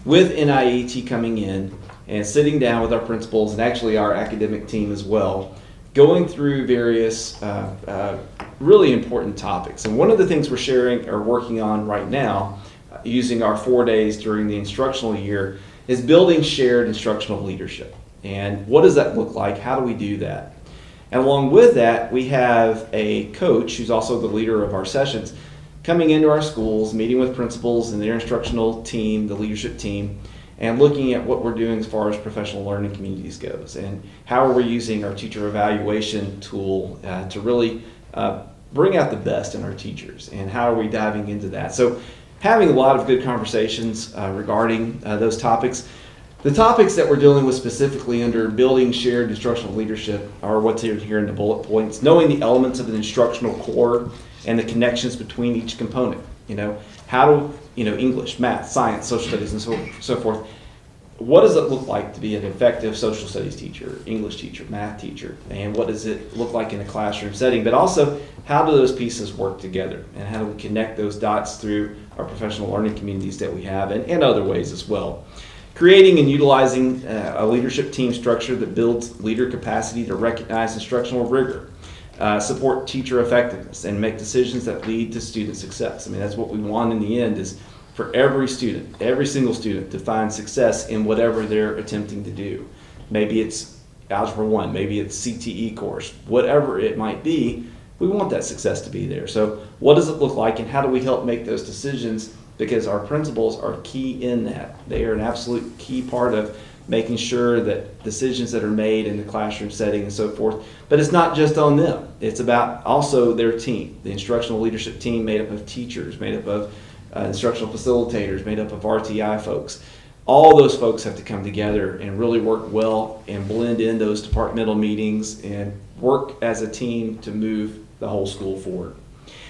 with NIET coming in and sitting down with our principals and actually our academic team as well, going through various really important topics. And one of the things we're sharing or working on right now, using our 4 days during the instructional year, is building shared instructional leadership. And what does that look like? How do we do that? And along with that, we have a coach who's also the leader of our sessions coming into our schools, meeting with principals and their instructional team, the leadership team, and looking at what we're doing as far as professional learning communities goes, and how are we using our teacher evaluation tool to really bring out the best in our teachers, and how are we diving into that. So having a lot of good conversations regarding those topics. The topics that we're dealing with specifically under building shared instructional leadership are what's here in the bullet points. Knowing the elements of an instructional core and the connections between each component. How do, English, math, science, social studies, and so forth. What does it look like to be an effective social studies teacher, English teacher, math teacher? And what does it look like in a classroom setting? But also, how do those pieces work together? And how do we connect those dots through our professional learning communities that we have, and other ways as well? Creating and utilizing a leadership team structure that builds leader capacity to recognize instructional rigor, support teacher effectiveness, and make decisions that lead to student success. I mean, that's what we want in the end, is for every student, every single student, to find success in whatever they're attempting to do. Maybe it's Algebra 1, maybe it's CTE course, whatever it might be, we want that success to be there. So what does it look like, and how do we help make those decisions? Because our principals are key in that. They are an absolute key part of making sure that decisions that are made in the classroom setting and so forth. But it's not just on them. It's about also their team, the instructional leadership team made up of teachers, made up of instructional facilitators, made up of RTI folks. All those folks have to come together and really work well and blend in those departmental meetings and work as a team to move the whole school forward.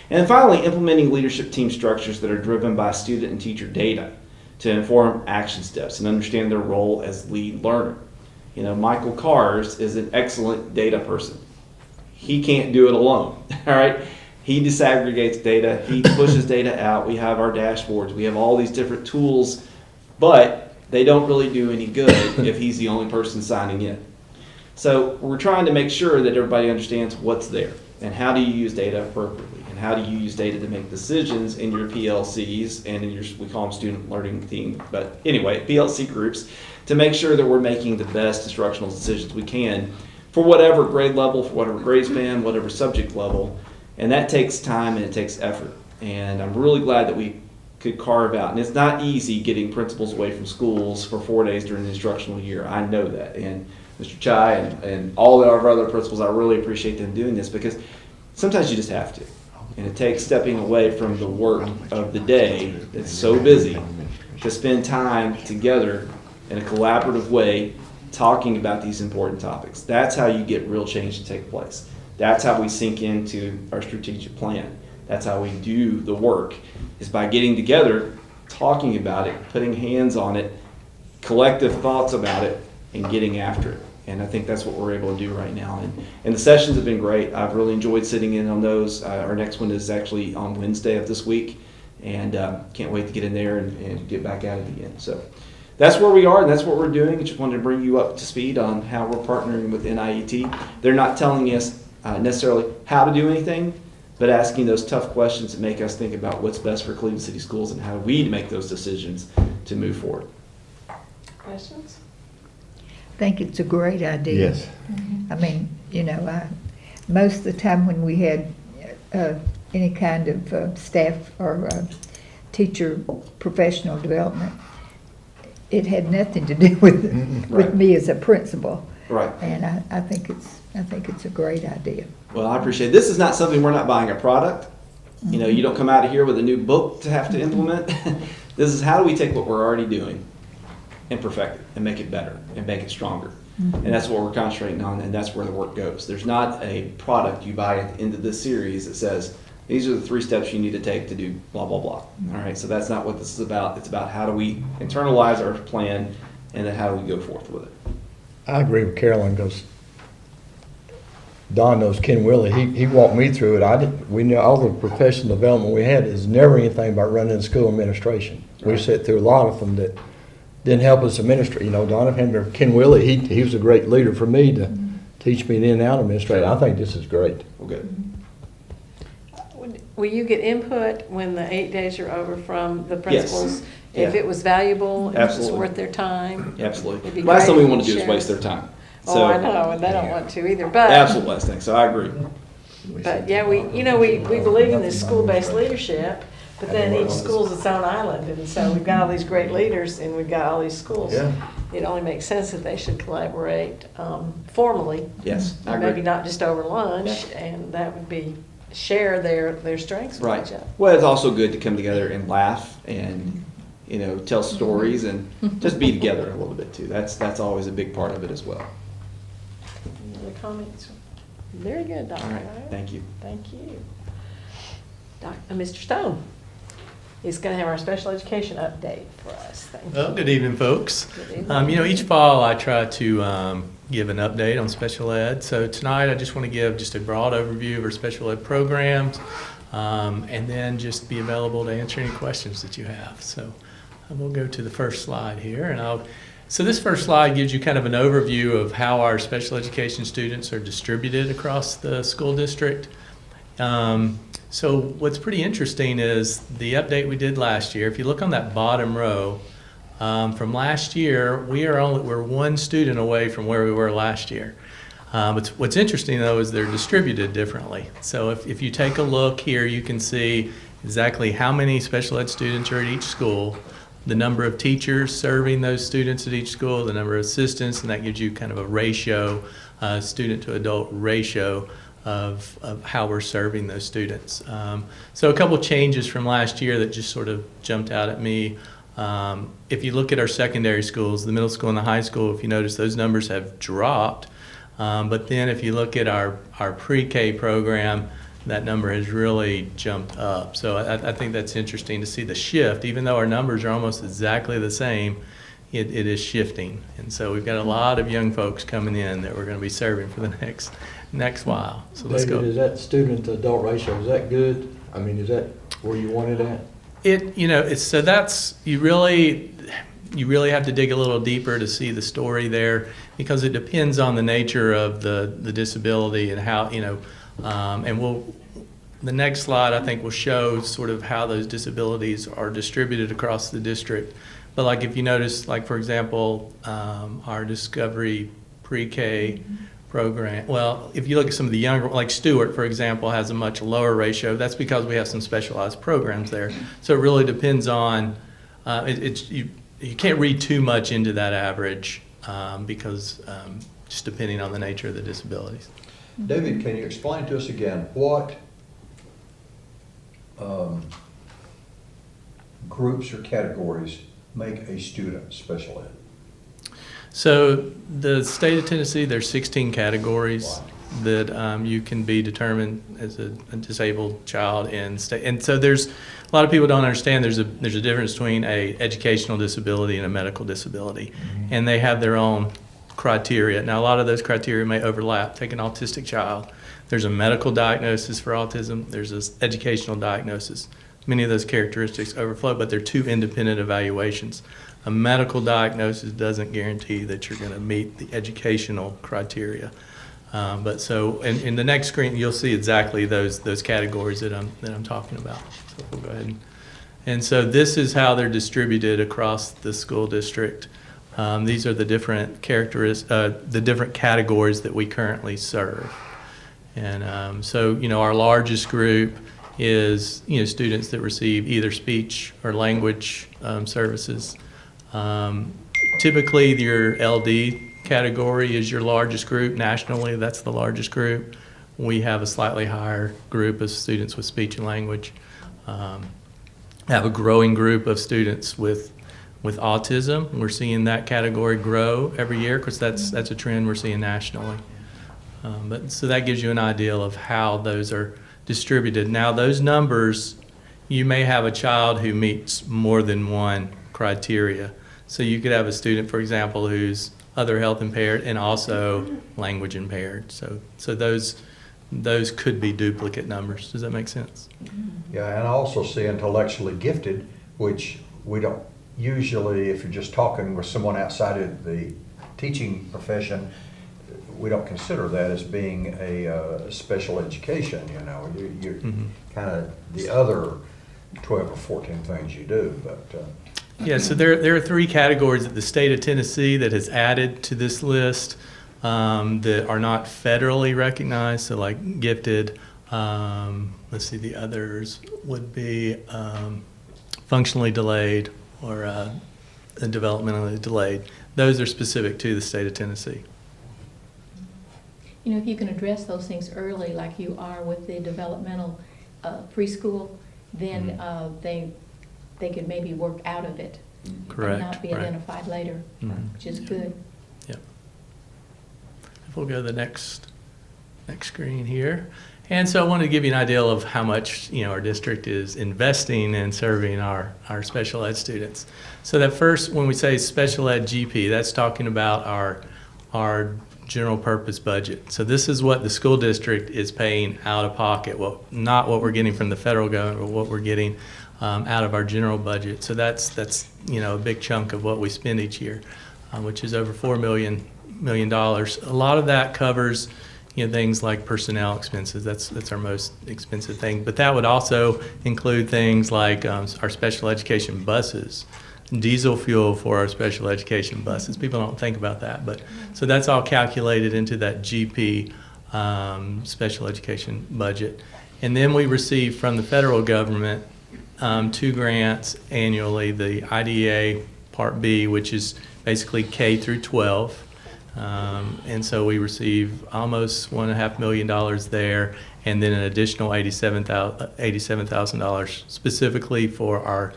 And finally, implementing leadership team structures that are driven by student and teacher data to inform action steps and understand their role as lead learner. You know, Michael Kars is an excellent data person. He can't do it alone, all right? He disaggregates data, he pushes data out, we have our dashboards, we have all these different tools, but they don't really do any good if he's the only person signing in. So we're trying to make sure that everybody understands what's there and how do you use data appropriately and how do you use data to make decisions in your PLCs and in your, we call them student learning team, but anyway, PLC groups, to make sure that we're making the best instructional decisions we can for whatever grade level, for whatever grade span, whatever subject level. And that takes time and it takes effort. And I'm really glad that we could carve out, and it's not easy getting principals away from schools for 4 days during the instructional year. I know that. And Mr. Chai and all of our other principals, I really appreciate them doing this because sometimes you just have to. And it takes stepping away from the work of the day that's so busy to spend time together in a collaborative way talking about these important topics. That's how you get real change to take place. That's how we sink into our strategic plan. That's how we do the work, is by getting together, talking about it, putting hands on it, collective thoughts about it, and getting after it. And I think that's what we're able to do right now. And the sessions have been great. I've really enjoyed sitting in on those. Our next one is actually on Wednesday of this week, and can't wait to get in there and get back at it again. So that's where we are, and that's what we're doing. I just wanted to bring you up to speed on how we're partnering with NIET. They're not telling us necessarily how to do anything, but asking those tough questions that make us think about what's best for Cleveland City Schools and how we make those decisions to move forward. Questions? I think it's a great idea. Yes. I mean, you know, most of the time when we had any kind of staff or teacher professional development, it had nothing to do with me as a principal. Right. And I think it's a great idea. Well, I appreciate it. This is not something, we're not buying a product. You know, you don't come out of here with a new book to have to implement. This is how do we take what we're already doing and perfect it and make it better and make it stronger. And that's what we're concentrating on, and that's where the work goes. There's not a product you buy at the end of this series that says, these are the 3 steps you need to take to do blah, blah, blah. All right, so that's not what this is about. It's about how do we internalize our plan and then how do we go forth with it. I agree with Carolyn because Don knows Ken Willie. He walked me through it. We know all the professional development we had is never anything about running school administration. Right. We sat through a lot of them that didn't help us administrate. You know, Donovan, Ken Willie, he was a great leader for me to teach me in and out administration. I think this is great. Well, good. Will you get input when the 8 days are over from the principals? Yes. If it was valuable, if Absolutely. it was worth their time? Absolutely. Last thing we want to do is waste their time. Oh, I know, and they don't want to either, but. Absolute last thing, so I agree. But yeah, we believe in this school-based leadership, but then each school's its own island, and so we've got all these great leaders and we've got all these schools. Yeah. It only makes sense that they should collaborate formally. Yes, I agree. Maybe not just over lunch, and that would be share their strengths with each other. Well, it's also good to come together and laugh and, you know, tell stories and just be together a little bit too. That's always a big part of it as well. Any other comments? Very good, Dr. All right, thank you. Thank you. Mr. Stone is going to have our special education update for us. Thank you. Well, good evening, folks. Good evening. You know, each fall I try to give an update on special ed. So tonight I just want to give just a broad overview of our special ed programs and then just be available to answer any questions that you have. So we'll go to the first slide here. So this first slide gives you kind of an overview of how our special education students are distributed across the school district. So what's pretty interesting is the update we did last year. If you look on that bottom row, from last year, we're 1 student away from where we were last year. But what's interesting though is they're distributed differently. So if you take a look here, you can see exactly how many special ed students are at each school, the number of teachers serving those students at each school, the number of assistants, and that gives you kind of a ratio, student to adult ratio of how we're serving those students. So a couple changes from last year that just sort of jumped out at me. If you look at our secondary schools, the middle school and the high school, if you notice those numbers have dropped. But then if you look at our pre-K program, that number has really jumped up. So I think that's interesting to see the shift. Even though our numbers are almost exactly the same, it is shifting. And so we've got a lot of young folks coming in that we're going to be serving for the next while. So let's go. David, is that student to adult ratio, is that good? I mean, is that where you want it at? So that's, you really have to dig a little deeper to see the story there, because it depends on the nature of the disability and how, and the next slide I think will show sort of how those disabilities are distributed across the district. But like if you notice, like for example, our Discovery Pre-K program, well, if you look at some of the younger, like Stewart, for example, has a much lower ratio. That's because we have some specialized programs there. So it really depends on, you can't read too much into that average because just depending on the nature of the disabilities. David, can you explain to us again what groups or categories make a student special ed? So the state of Tennessee, there's 16 categories that you can be determined as a disabled child in state. And so there's a lot of people don't understand there's a difference between a educational disability and a medical disability, and they have their own criteria. Now a lot of those criteria may overlap. Take an autistic child. There's a medical diagnosis for autism. There's an educational diagnosis. Many of those characteristics overflow, but they're two independent evaluations. A medical diagnosis doesn't guarantee that you're going to meet the educational criteria. But so in the next screen, you'll see exactly those categories that I'm talking about. So we'll go ahead and so this is how they're distributed across the school district. These are the different the different categories that we currently serve. And so our largest group is students that receive either speech or language services. Typically your LD category is your largest group. Nationally, that's the largest group. We have a slightly higher group of students with speech and language. Have a growing group of students with autism. We're seeing that category grow every year because that's a trend we're seeing nationally. But so that gives you an idea of how those are distributed. Now those numbers, you may have a child who meets more than one criteria. So you could have a student, for example, who's other health impaired and also language impaired. So those could be duplicate numbers. Does that make sense? Yeah, and I also see intellectually gifted, which we don't usually, if you're just talking with someone outside of the teaching profession, we don't consider that as being a special education. You're kind of the other 12 or 14 things you do, but. Yeah, so there are three categories that the state of Tennessee that has added to this list that are not federally recognized. So like gifted, let's see, the others would be functionally delayed or developmentally delayed. Those are specific to the state of Tennessee. If you can address those things early, like you are with the developmental preschool, then they could maybe work out of it. Correct. And not be identified later, which is good. Yep. We'll go to the next screen here. And so I wanted to give you an idea of how much our district is investing in serving our special ed students. So that first, when we say special ed GP, that's talking about our general purpose budget. So this is what the school district is paying out of pocket. Well, not what we're getting from the federal government, but what we're getting out of our general budget. So that's a big chunk of what we spend each year, which is over $4 million. A lot of that covers things like personnel expenses. That's our most expensive thing. But that would also include things like our special education buses, diesel fuel for our special education buses. People don't think about that, but so that's all calculated into that GP special education budget. And then we receive from the federal government 2 grants annually, the IDEA Part B, which is basically K through 12. And so we receive almost $1.5 million there, and then an additional $87,000 specifically for our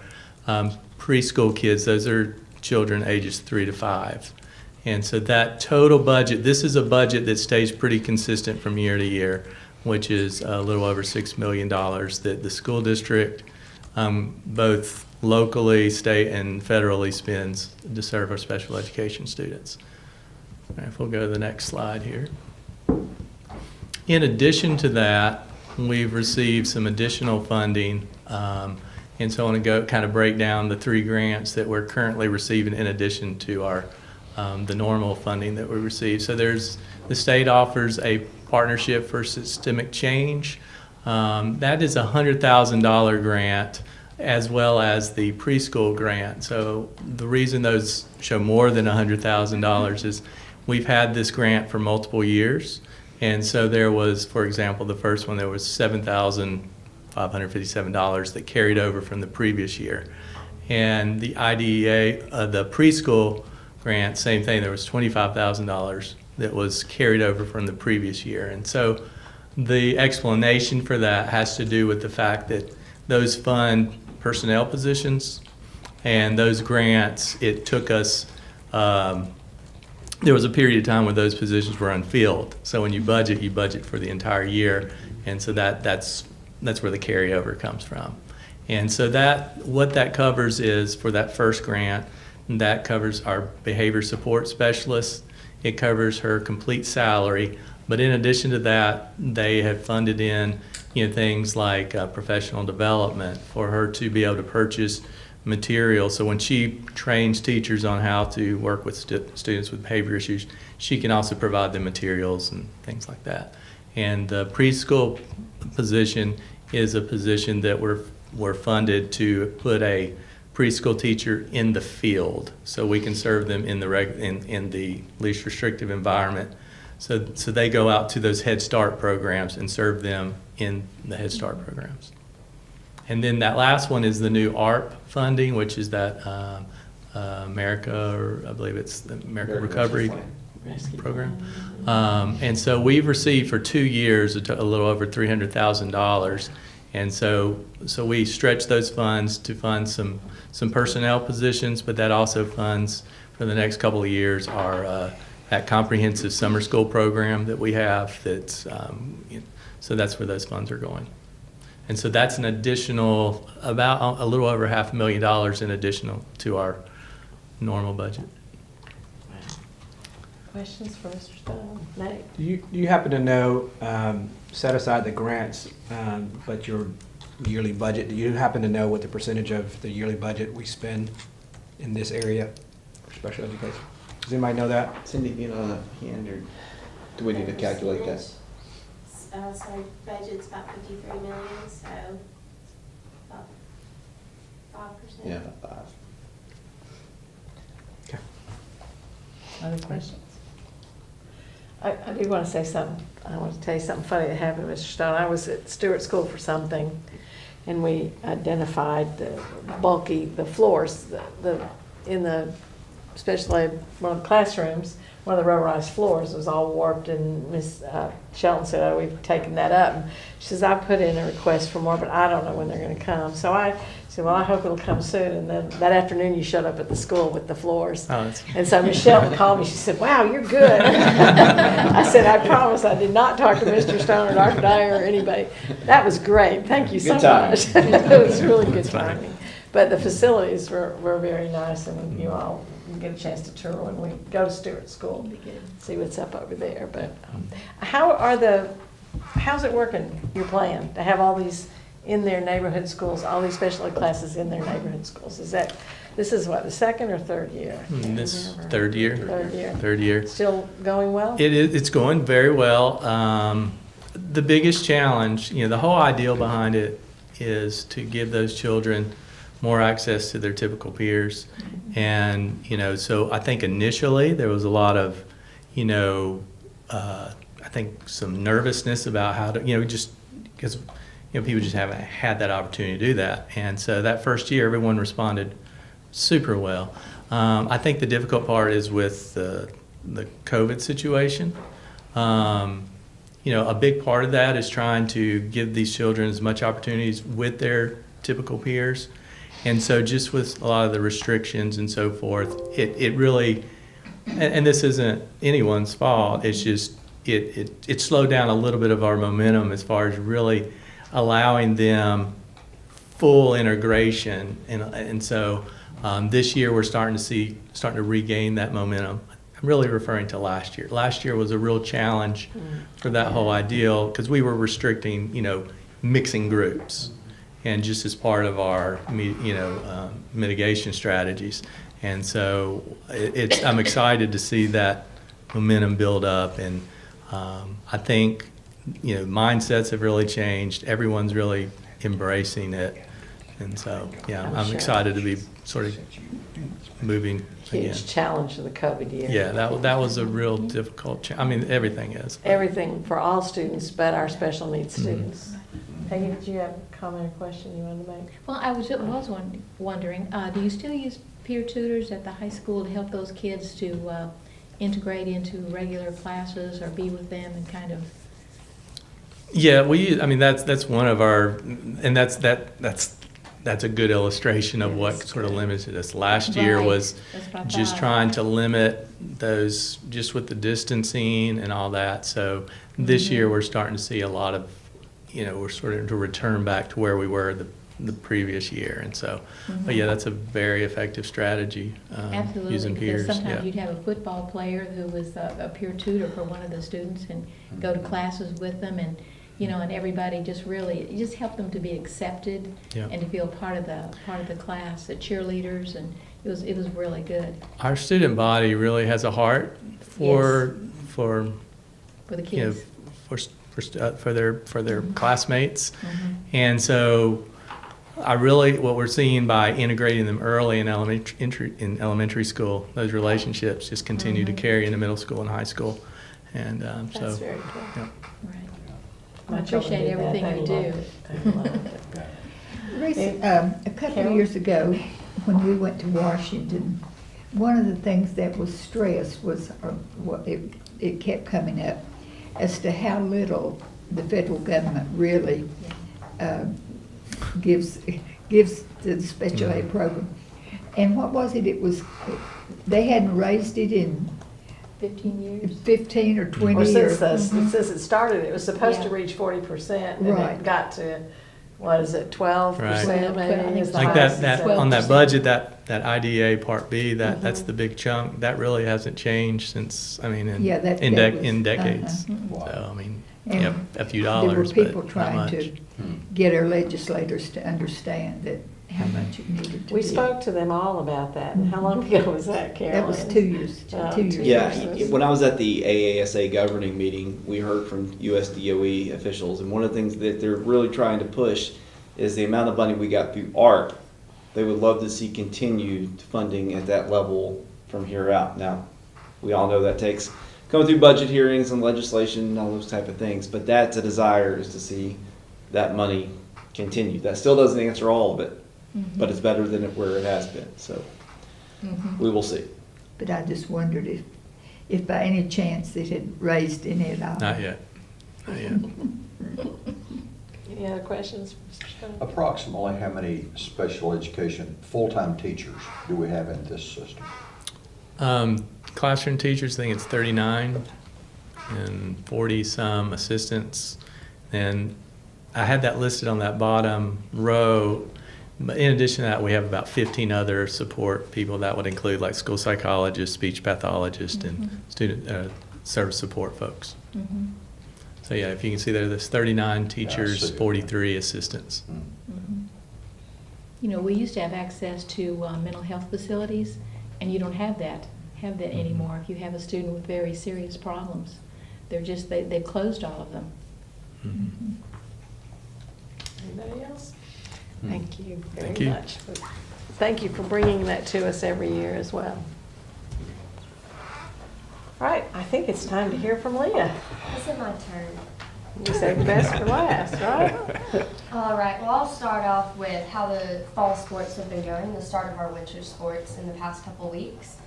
preschool kids. Those are children ages 3 to 5. And so that total budget, this is a budget that stays pretty consistent from year to year. which is a little over $6 million that the school district, both locally, state, and federally spends to serve our special education students. If we'll go to the next slide here. In addition to that, we've received some additional funding, and so I want to go kind of break down the 3 grants that we're currently receiving in addition to our the normal funding that we receive. So the state offers a partnership for systemic change. That is a $100,000 grant, as well as the preschool grant. So the reason those show more than $100,000 is we've had this grant for multiple years. And so there was, for example, the first one, there was $7,557 that carried over from the previous year. And the IDEA, the preschool grant, same thing, there was $25,000 that was carried over from the previous year. And so the explanation for that has to do with the fact that those fund personnel positions, and those grants, it took us, there was a period of time when those positions were unfilled. So when you budget for the entire year, and so that's where the carryover comes from. And so what that covers is, for that first grant, that covers our behavior support specialist. It covers her complete salary, but in addition to that, they have funded in things like professional development for her to be able to purchase material. So when she trains teachers on how to work with students with behavior issues, she can also provide them materials and things like that. And the preschool position is a position that we're funded to put a preschool teacher in the field, so we can serve them in the least restrictive environment. So they go out to those Head Start programs and serve them in the Head Start programs. And then that last one is the new Arp funding, which is that America, or I believe it's the American Recovery Program. And so we've received for 2 years a little over $300,000. And so we stretch those funds to fund some personnel positions, but that also funds for the next couple of years our that comprehensive summer school program that we have. So that's where those funds are going. And so that's an additional, about a little over $500,000 in additional to our normal budget. Questions for Mr. Stone? Nate? Do you happen to know, set aside the grants, but your yearly budget, do you happen to know what the percentage of the yearly budget we spend in this area for special education? Does anybody know that? Cindy, you know that hand, or do we need to calculate that? So budget's about 53 million, so about 5%. Yeah, about 5. Okay. Other questions? I do want to say something. I want to tell you something funny that happened, Mr. Stone. I was at Stewart School for something, and we identified the floors, in the special ed, one of the classrooms, one of the rubberized floors was all warped, and Miss Shelton said, "Oh, we've taken that up." And she says, "I put in a request for more, but I don't know when they're going to come." So I said, "Well, I hope it'll come soon." And then that afternoon, you showed up at the school with the floors. Oh, and so Miss Shelton called me. She said, "Wow, you're good." I said, "I promise I did not talk to Mr. Stone or Dr. Dyer or anybody." That was great. Thank you so much. It was really good timing. But the facilities were very nice, and you all get a chance to tour when we go to Stewart School, see what's up over there. But how's it working, your plan, to have all these in their neighborhood schools, all these special ed classes in their neighborhood schools? This is what, the second or third year? This third year. Third year. Still going well? It's going very well. The biggest challenge, the whole ideal behind it is to give those children more access to their typical peers. And, so I think initially there was a lot of, I think some nervousness about how to, just because, people just haven't had that opportunity to do that. And so that first year, everyone responded super well. I think the difficult part is with the COVID situation. A big part of that is trying to give these children as much opportunities with their typical peers. And so just with a lot of the restrictions and so forth, it really, and this isn't anyone's fault, it's just it slowed down a little bit of our momentum as far as really allowing them full integration. And so this year we're starting to regain that momentum. I'm really referring to last year. Last year was a real challenge for that whole ideal because we were restricting, mixing groups, and just as part of our, mitigation strategies. And so I'm excited to see that momentum build up, and I think, mindsets have really changed. Everyone's really embracing it, and so I'm excited to be sort of moving again. Huge challenge of the COVID year. Yeah, that was a real difficult everything is. Everything for all students, but our special needs students. Peggy, did you have a comment or question you wanted to make? Well, I was wondering, do you still use peer tutors at the high school to help those kids to integrate into regular classes or be with them and kind of? Yeah, that's one of our, and that's a good illustration of what sort of limited us. Last year was just trying to limit those just with the distancing and all that. So this year we're starting to see a lot of, we're sort of to return back to where we were the previous year. And so, but yeah, that's a very effective strategy. Absolutely, using peers. Because sometimes you'd have a football player who was a peer tutor for one of the students and go to classes with them, and and everybody just helped them to be accepted and to feel part of the class, the cheerleaders, and it was really good. Our student body really has a heart for the kids, for their classmates, and so what we're seeing by integrating them early in elementary school, those relationships just continue to carry into middle school and high school, and That's very cool. Right. I appreciate everything you do. A couple of years ago, when we went to Washington, one of the things that was stressed was, it kept coming up, as to how little the federal government really gives to the special ed program. And what was it? It was, they hadn't raised it in 15 years? 15 or 20 Well, years. since it started, it was supposed to reach 40%, and Right. it got to, 12% maybe? Is the like highest that it's on ever that budget, that IDA Part B, that's the big chunk. That really hasn't changed since, in decades. So, And a few dollars, there were people but not trying much. to get our legislators to understand that how much it needed to We be. spoke to them all about that. And how long ago was that, Carolyn? That was 2 years. 2 years. Yeah, when I was at the AASA governing meeting, we heard from USDOE officials, and one of the things that they're really trying to push is the amount of money we got through ARP. They would love to see continued funding at that level from here out. Now, we all know that takes going through budget hearings and legislation and all those type of things, but that's a desire, is to see that money continue. That still doesn't answer all of it, but it's better than where it has been, so we will see. But I just wondered if by any chance it had raised any at all. Not yet. Any other questions? Mr. Stone? Approximately how many special education full-time teachers do we have in this system? Classroom teachers, I think it's 39, and 40-some assistants. And I had that listed on that bottom row. But in addition to that, we have about 15 other support people. That would include like school psychologists, speech pathologists, and student service support folks. So yeah, if you can see there's 39 teachers, 43 assistants. We used to have access to mental health facilities, and you don't have that anymore. If you have a student with very serious problems, they've closed all of them. Anybody else? Thank you very much. Thank you for bringing that to us every year as well. All right, I think it's time to hear from Leah. This is my turn. You saved the best for last, right? All right, well, I'll start off with how the fall sports have been going, the start of our winter sports in the past couple weeks.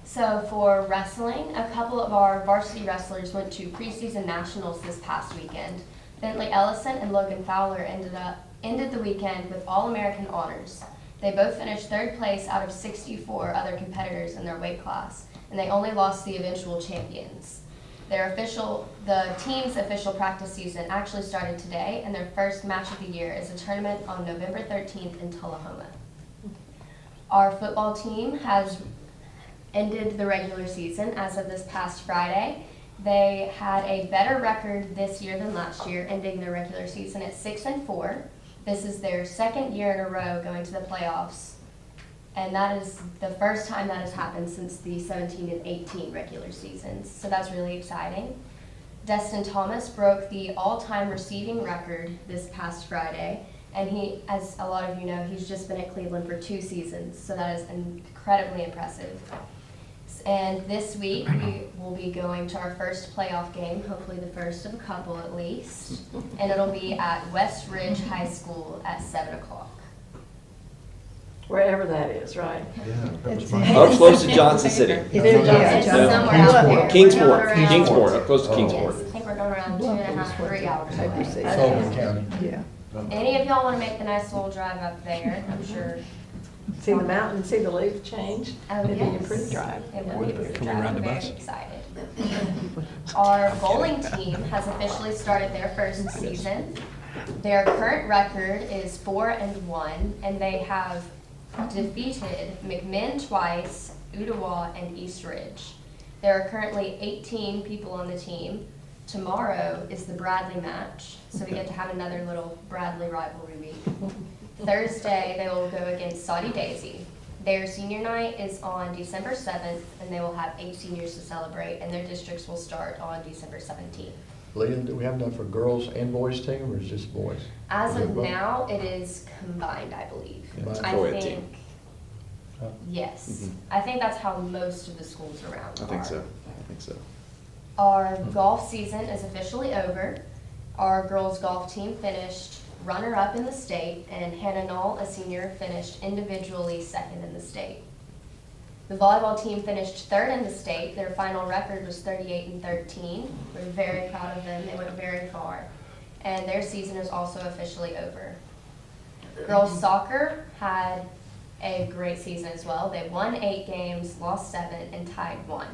So for wrestling, a couple of our varsity wrestlers went to preseason nationals this past weekend. Bentley Ellison and Logan Fowler ended the weekend with All-American honors. They both finished third place out of 64 other competitors in their weight class, and they only lost the eventual champions. The team's official practice season actually started today, and their first match of the year is a tournament on November 13th in Tullahoma. Our football team has ended the regular season as of this past Friday. They had a better record this year than last year, ending their regular season at 6-4. This is their second year in a row going to the playoffs, and that is the first time that has happened since the 17 and 18 regular seasons, so that's really exciting. Destin Thomas broke the all-time receiving record this past Friday, and he, as a lot of you know, he's just been at Cleveland for 2 seasons, so that is incredibly impressive. And this week, we will be going to our first playoff game, hopefully the first of a couple at least, and it'll be at West Ridge High School at 7 o'clock. Wherever that is, right? Up close to Johnson City. It's somewhere out there. Kingsport, We're going around- Kingsport, up close to Kingsport. Yes, I think we're going around 2.5, 3 hours away. Sullivan County. Yeah. Any of y'all want to make the nice little drive up there, I'm sure. See the mountain, see the leaf change? Oh, It'd be a yes. pretty drive. It will be a pretty Can we drive. ride the I'm very bus? excited. Our bowling team has officially started their first season. Their current record is 4-1, and they have defeated McMinn twice, Ottawa, and East Ridge. There are currently 18 people on the team. Tomorrow is the Bradley match, so we get to have another little Bradley rivalry week. Thursday, they will go against Saudi Daisy. Their senior night is on December 7th, and they will have 8 seniors to celebrate, and their districts will start on December 17th. Leland, do we have enough for girls and boys team, or is it just boys? As Is it of both? now, it is combined, I believe. Combined. I Co-ed think, team. yes. Mhm. I think that's how most of the schools around I are. think so. Our golf season is officially over. Our girls' golf team finished runner-up in the state, and Hannah Knoll, a senior, finished individually second in the state. The volleyball team finished 3rd in the state. Their final record was 38-13. We're very proud of them. They went very far. And their season is also officially over. Girls soccer had a great season as well. They won 8 games, lost 7, and tied 1.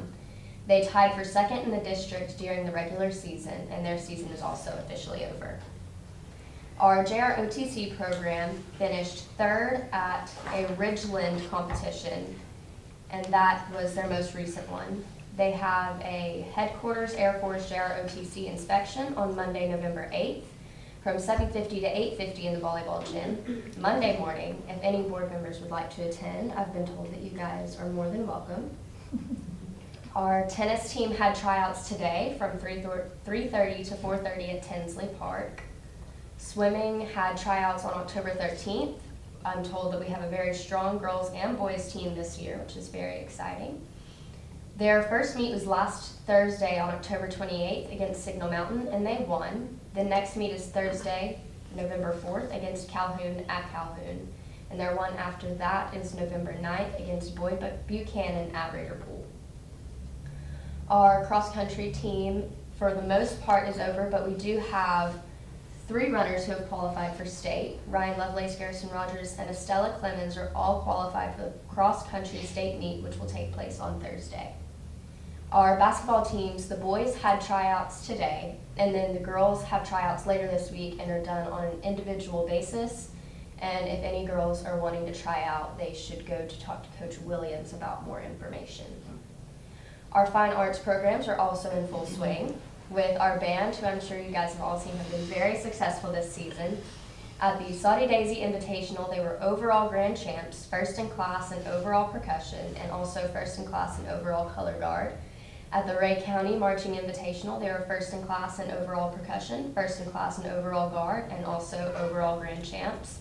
They tied for 2nd in the district during the regular season, and their season is also officially over. Our Jrotc program finished 3rd at a Ridgeland competition, and that was their most recent one. They have a Headquarters Air Force Jrotc inspection on Monday, November 8th, from 7:50 to 8:50 in the volleyball gym. Monday morning, if any board members would like to attend, I've been told that you guys are more than welcome. Our tennis team had tryouts today from 3:30 to 4:30 at Tinsley Park. Swimming had tryouts on October 13th. I'm told that we have a very strong girls and boys team this year, which is very exciting. Their first meet was last Thursday on October 28th against Signal Mountain, and they won. The next meet is Thursday, November 4th against Calhoun at Calhoun. And their one after that is November 9th against Boyd Buchanan at Raider Pool. Our cross-country team, for the most part, is over, but we do have 3 runners who have qualified for state. Ryan Lovelace, Garrison Rogers, and Estella Clemens are all qualified for the cross-country state meet, which will take place on Thursday. Our basketball teams, the boys had tryouts today, and then the girls have tryouts later this week and are done on an individual basis. And if any girls are wanting to try out, they should go to talk to Coach Williams about more information. Our fine arts programs are also in full swing, with our band, who I'm sure you guys have all seen have been very successful this season. At the Saudi Daisy Invitational, they were overall grand champs, 1st in class in overall percussion, and also 1st in class in overall color guard. At the Ray County Marching Invitational, they were 1st in class in overall percussion, 1st in class in overall guard, and also overall grand champs.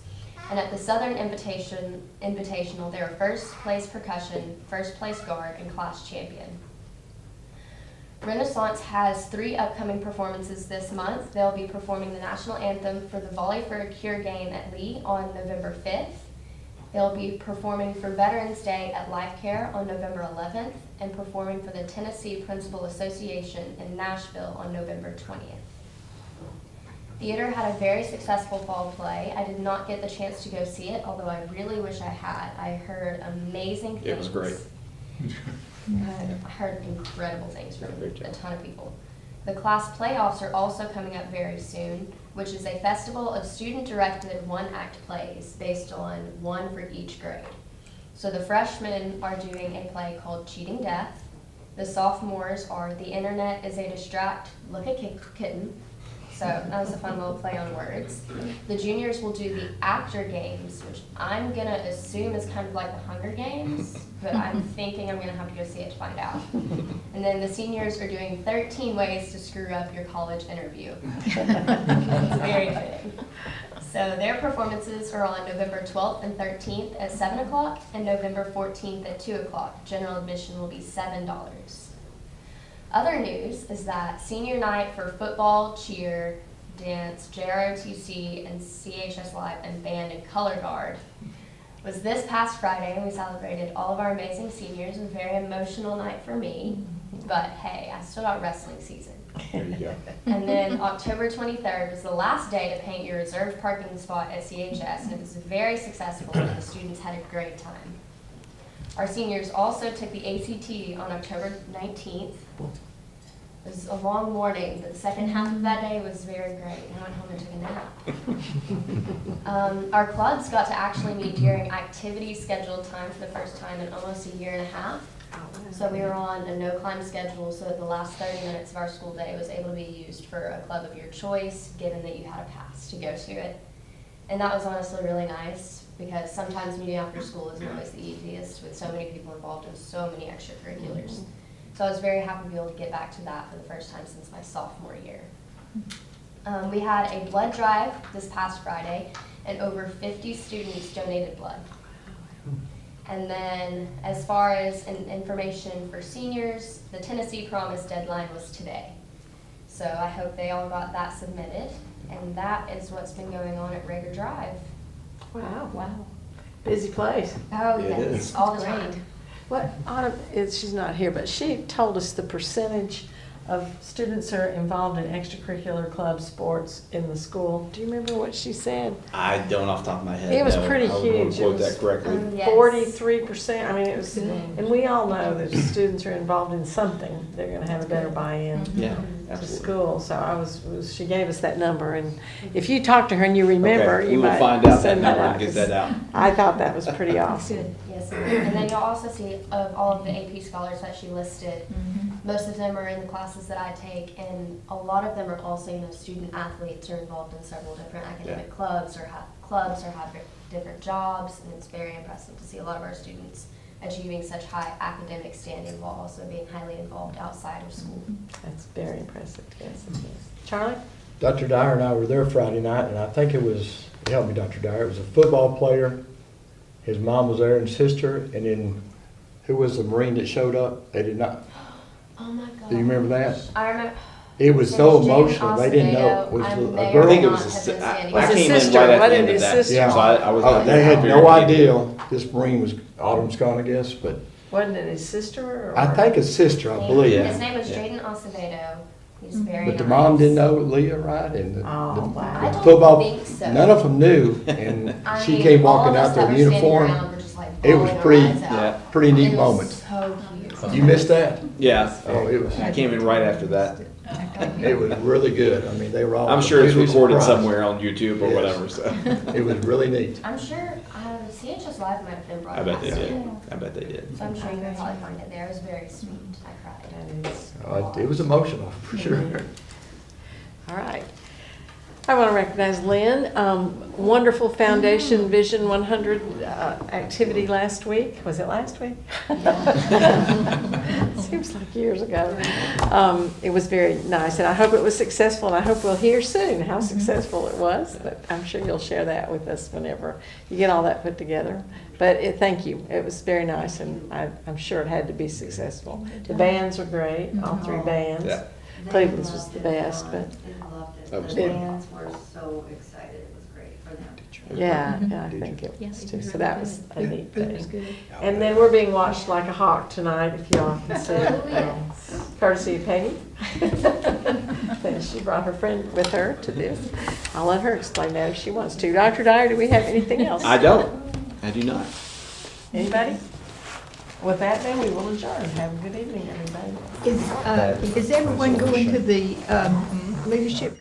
And at the Southern Invitational, they were 1st place percussion, 1st place guard, and class champion. Renaissance has 3 upcoming performances this month. They'll be performing the national anthem for the Volley for a Cure game at Lee on November 5th. They'll be performing for Veterans Day at Life Care on November 11th and performing for the Tennessee Principal Association in Nashville on November 20th. Theater had a very successful fall play. I did not get the chance to go see it, although I really wish I had. I heard amazing things. It was great. I heard incredible things from a ton of people. The class playoffs are also coming up very soon, which is a festival of student-directed one-act plays based on one for each grade. So the freshmen are doing a play called Cheating Death. The sophomores are The Internet is a Distract Look at Kitten. So that was a fun little play on words. The juniors will do the actor games, which I'm gonna assume is kind of like the Hunger Games, but I'm thinking I'm gonna have to go see it to find out. And then the seniors are doing 13 ways to screw up your college interview. It's very fitting. So their performances are on November 12th and 13th at 7 o'clock and November 14th at 2 o'clock. General admission will be $7. Other news is that senior night for football, cheer, dance, Jrotc, and CHS Live and band and color guard was this past Friday, and we celebrated all of our amazing seniors. It was a very emotional night for me, but hey, I still got wrestling season. There you go. And then October 23rd was the last day to paint your reserved parking spot at CHS, and it was very successful, and the students had a great time. Our seniors also took the ACT on October 19th. It was a long morning, but the second half of that day was very great. I went home and took a nap. Our clubs got to actually meet during activity scheduled time for the first time in almost a year and a half. So we were on a no-climb schedule, so that the last 30 minutes of our school day was able to be used for a club of your choice, given that you had a pass to go to it. And that was honestly really nice, because sometimes meeting after school isn't always the easiest, with so many people involved in so many extracurriculars. So I was very happy to be able to get back to that for the first time since my sophomore year. We had a blood drive this past Friday, and over 50 students donated blood. And then as far as information for seniors, the Tennessee Promise deadline was today. So I hope they all got that submitted. And that is what's been going on at Rager Drive. Wow. Wow. Busy place. Oh, It yes, is. all the Great. time. What, Autumn, she's not here, but she told us the percentage of students who are involved in extracurricular club sports in the school. Do you remember what she said? I don't off the top of my head. It was no. pretty I would huge. quote It was, that correctly. Yes. 43%. I mean, it was, and we all know that if students are involved in something, they're going to have a better buy-in Yeah, to absolutely. school. So she gave us that number, and if you talk to her and you remember, Okay, you we will might find out that send number and 'cause get that out. I thought that was pretty awesome. Good. Yes, and then you'll also see of all of the AP scholars that she listed, most of them are in the classes that I take, and a lot of them are also, student athletes or involved in several different academic clubs or have different jobs, and it's very impressive to see a lot of our students achieving such high academic standing while also being highly involved outside of school. That's very impressive. Yes, it is. Charlie? Dr. Dyer and I were there Friday night, and I think it was, help me, Dr. Dyer, it was a football player. His mom was there and sister, and then who was the Marine that showed up? They did not. Oh my God. Do you remember that? I remember. It was so emotional. They didn't know. It was a I girl. think it was I came in sister. right at What the did end of his that. sister- Yeah. So I was not They had here. no idea this Marine was, Autumn's gone, I guess, but Wasn't it his sister? Or? I think his sister, I believe. Yeah. His name was Yeah. Jaden Acevedo. He's very But the nice. mom didn't know Leah, right? And the wow. I don't football, think so. none of them knew. And I she mean, came all walking of us out that there were standing uniform. around were just, like, It was bawling our pretty, eyes out. Yeah. pretty neat It was moment. so cute. You missed that? Yeah. Oh, it was, I came in right after that. it was really good. I mean, they were all. I'm sure it's completely recorded surprised. somewhere on YouTube or Yes. whatever, so. It was really neat. I'm sure CHS Live might have been I bet they broadcasting. did. I bet they did. So I'm sure you can probably find it there. It was very sweet. I cried. That is. It was emotional, for sure. All right. I want to recognize Lynn. Wonderful Foundation Vision 100 activity last week. Was it last week? Seems like years ago. It was very nice, and I hope it was successful, and I hope we'll hear soon how successful it was. But I'm sure you'll share that with us whenever you get all that put together. But thank you. It was very nice, and I'm sure it had to be successful. The bands were great, all three bands. Yeah. Cleveland's was the best, but That was The fun. bands were so excited, it was great for them. yeah, I think it was too. So that was a neat Food was thing. good. And then we're being watched like a hawk tonight, if y'all can see it. Courtesy of Peggy. Then she brought her friend with her to this. I'll let her explain that if she wants to. Dr. Dyer, do we have anything else? I don't. I do not. Anybody? With that, then, we will adjourn. Have a good evening, everybody. Is everyone going to the leadership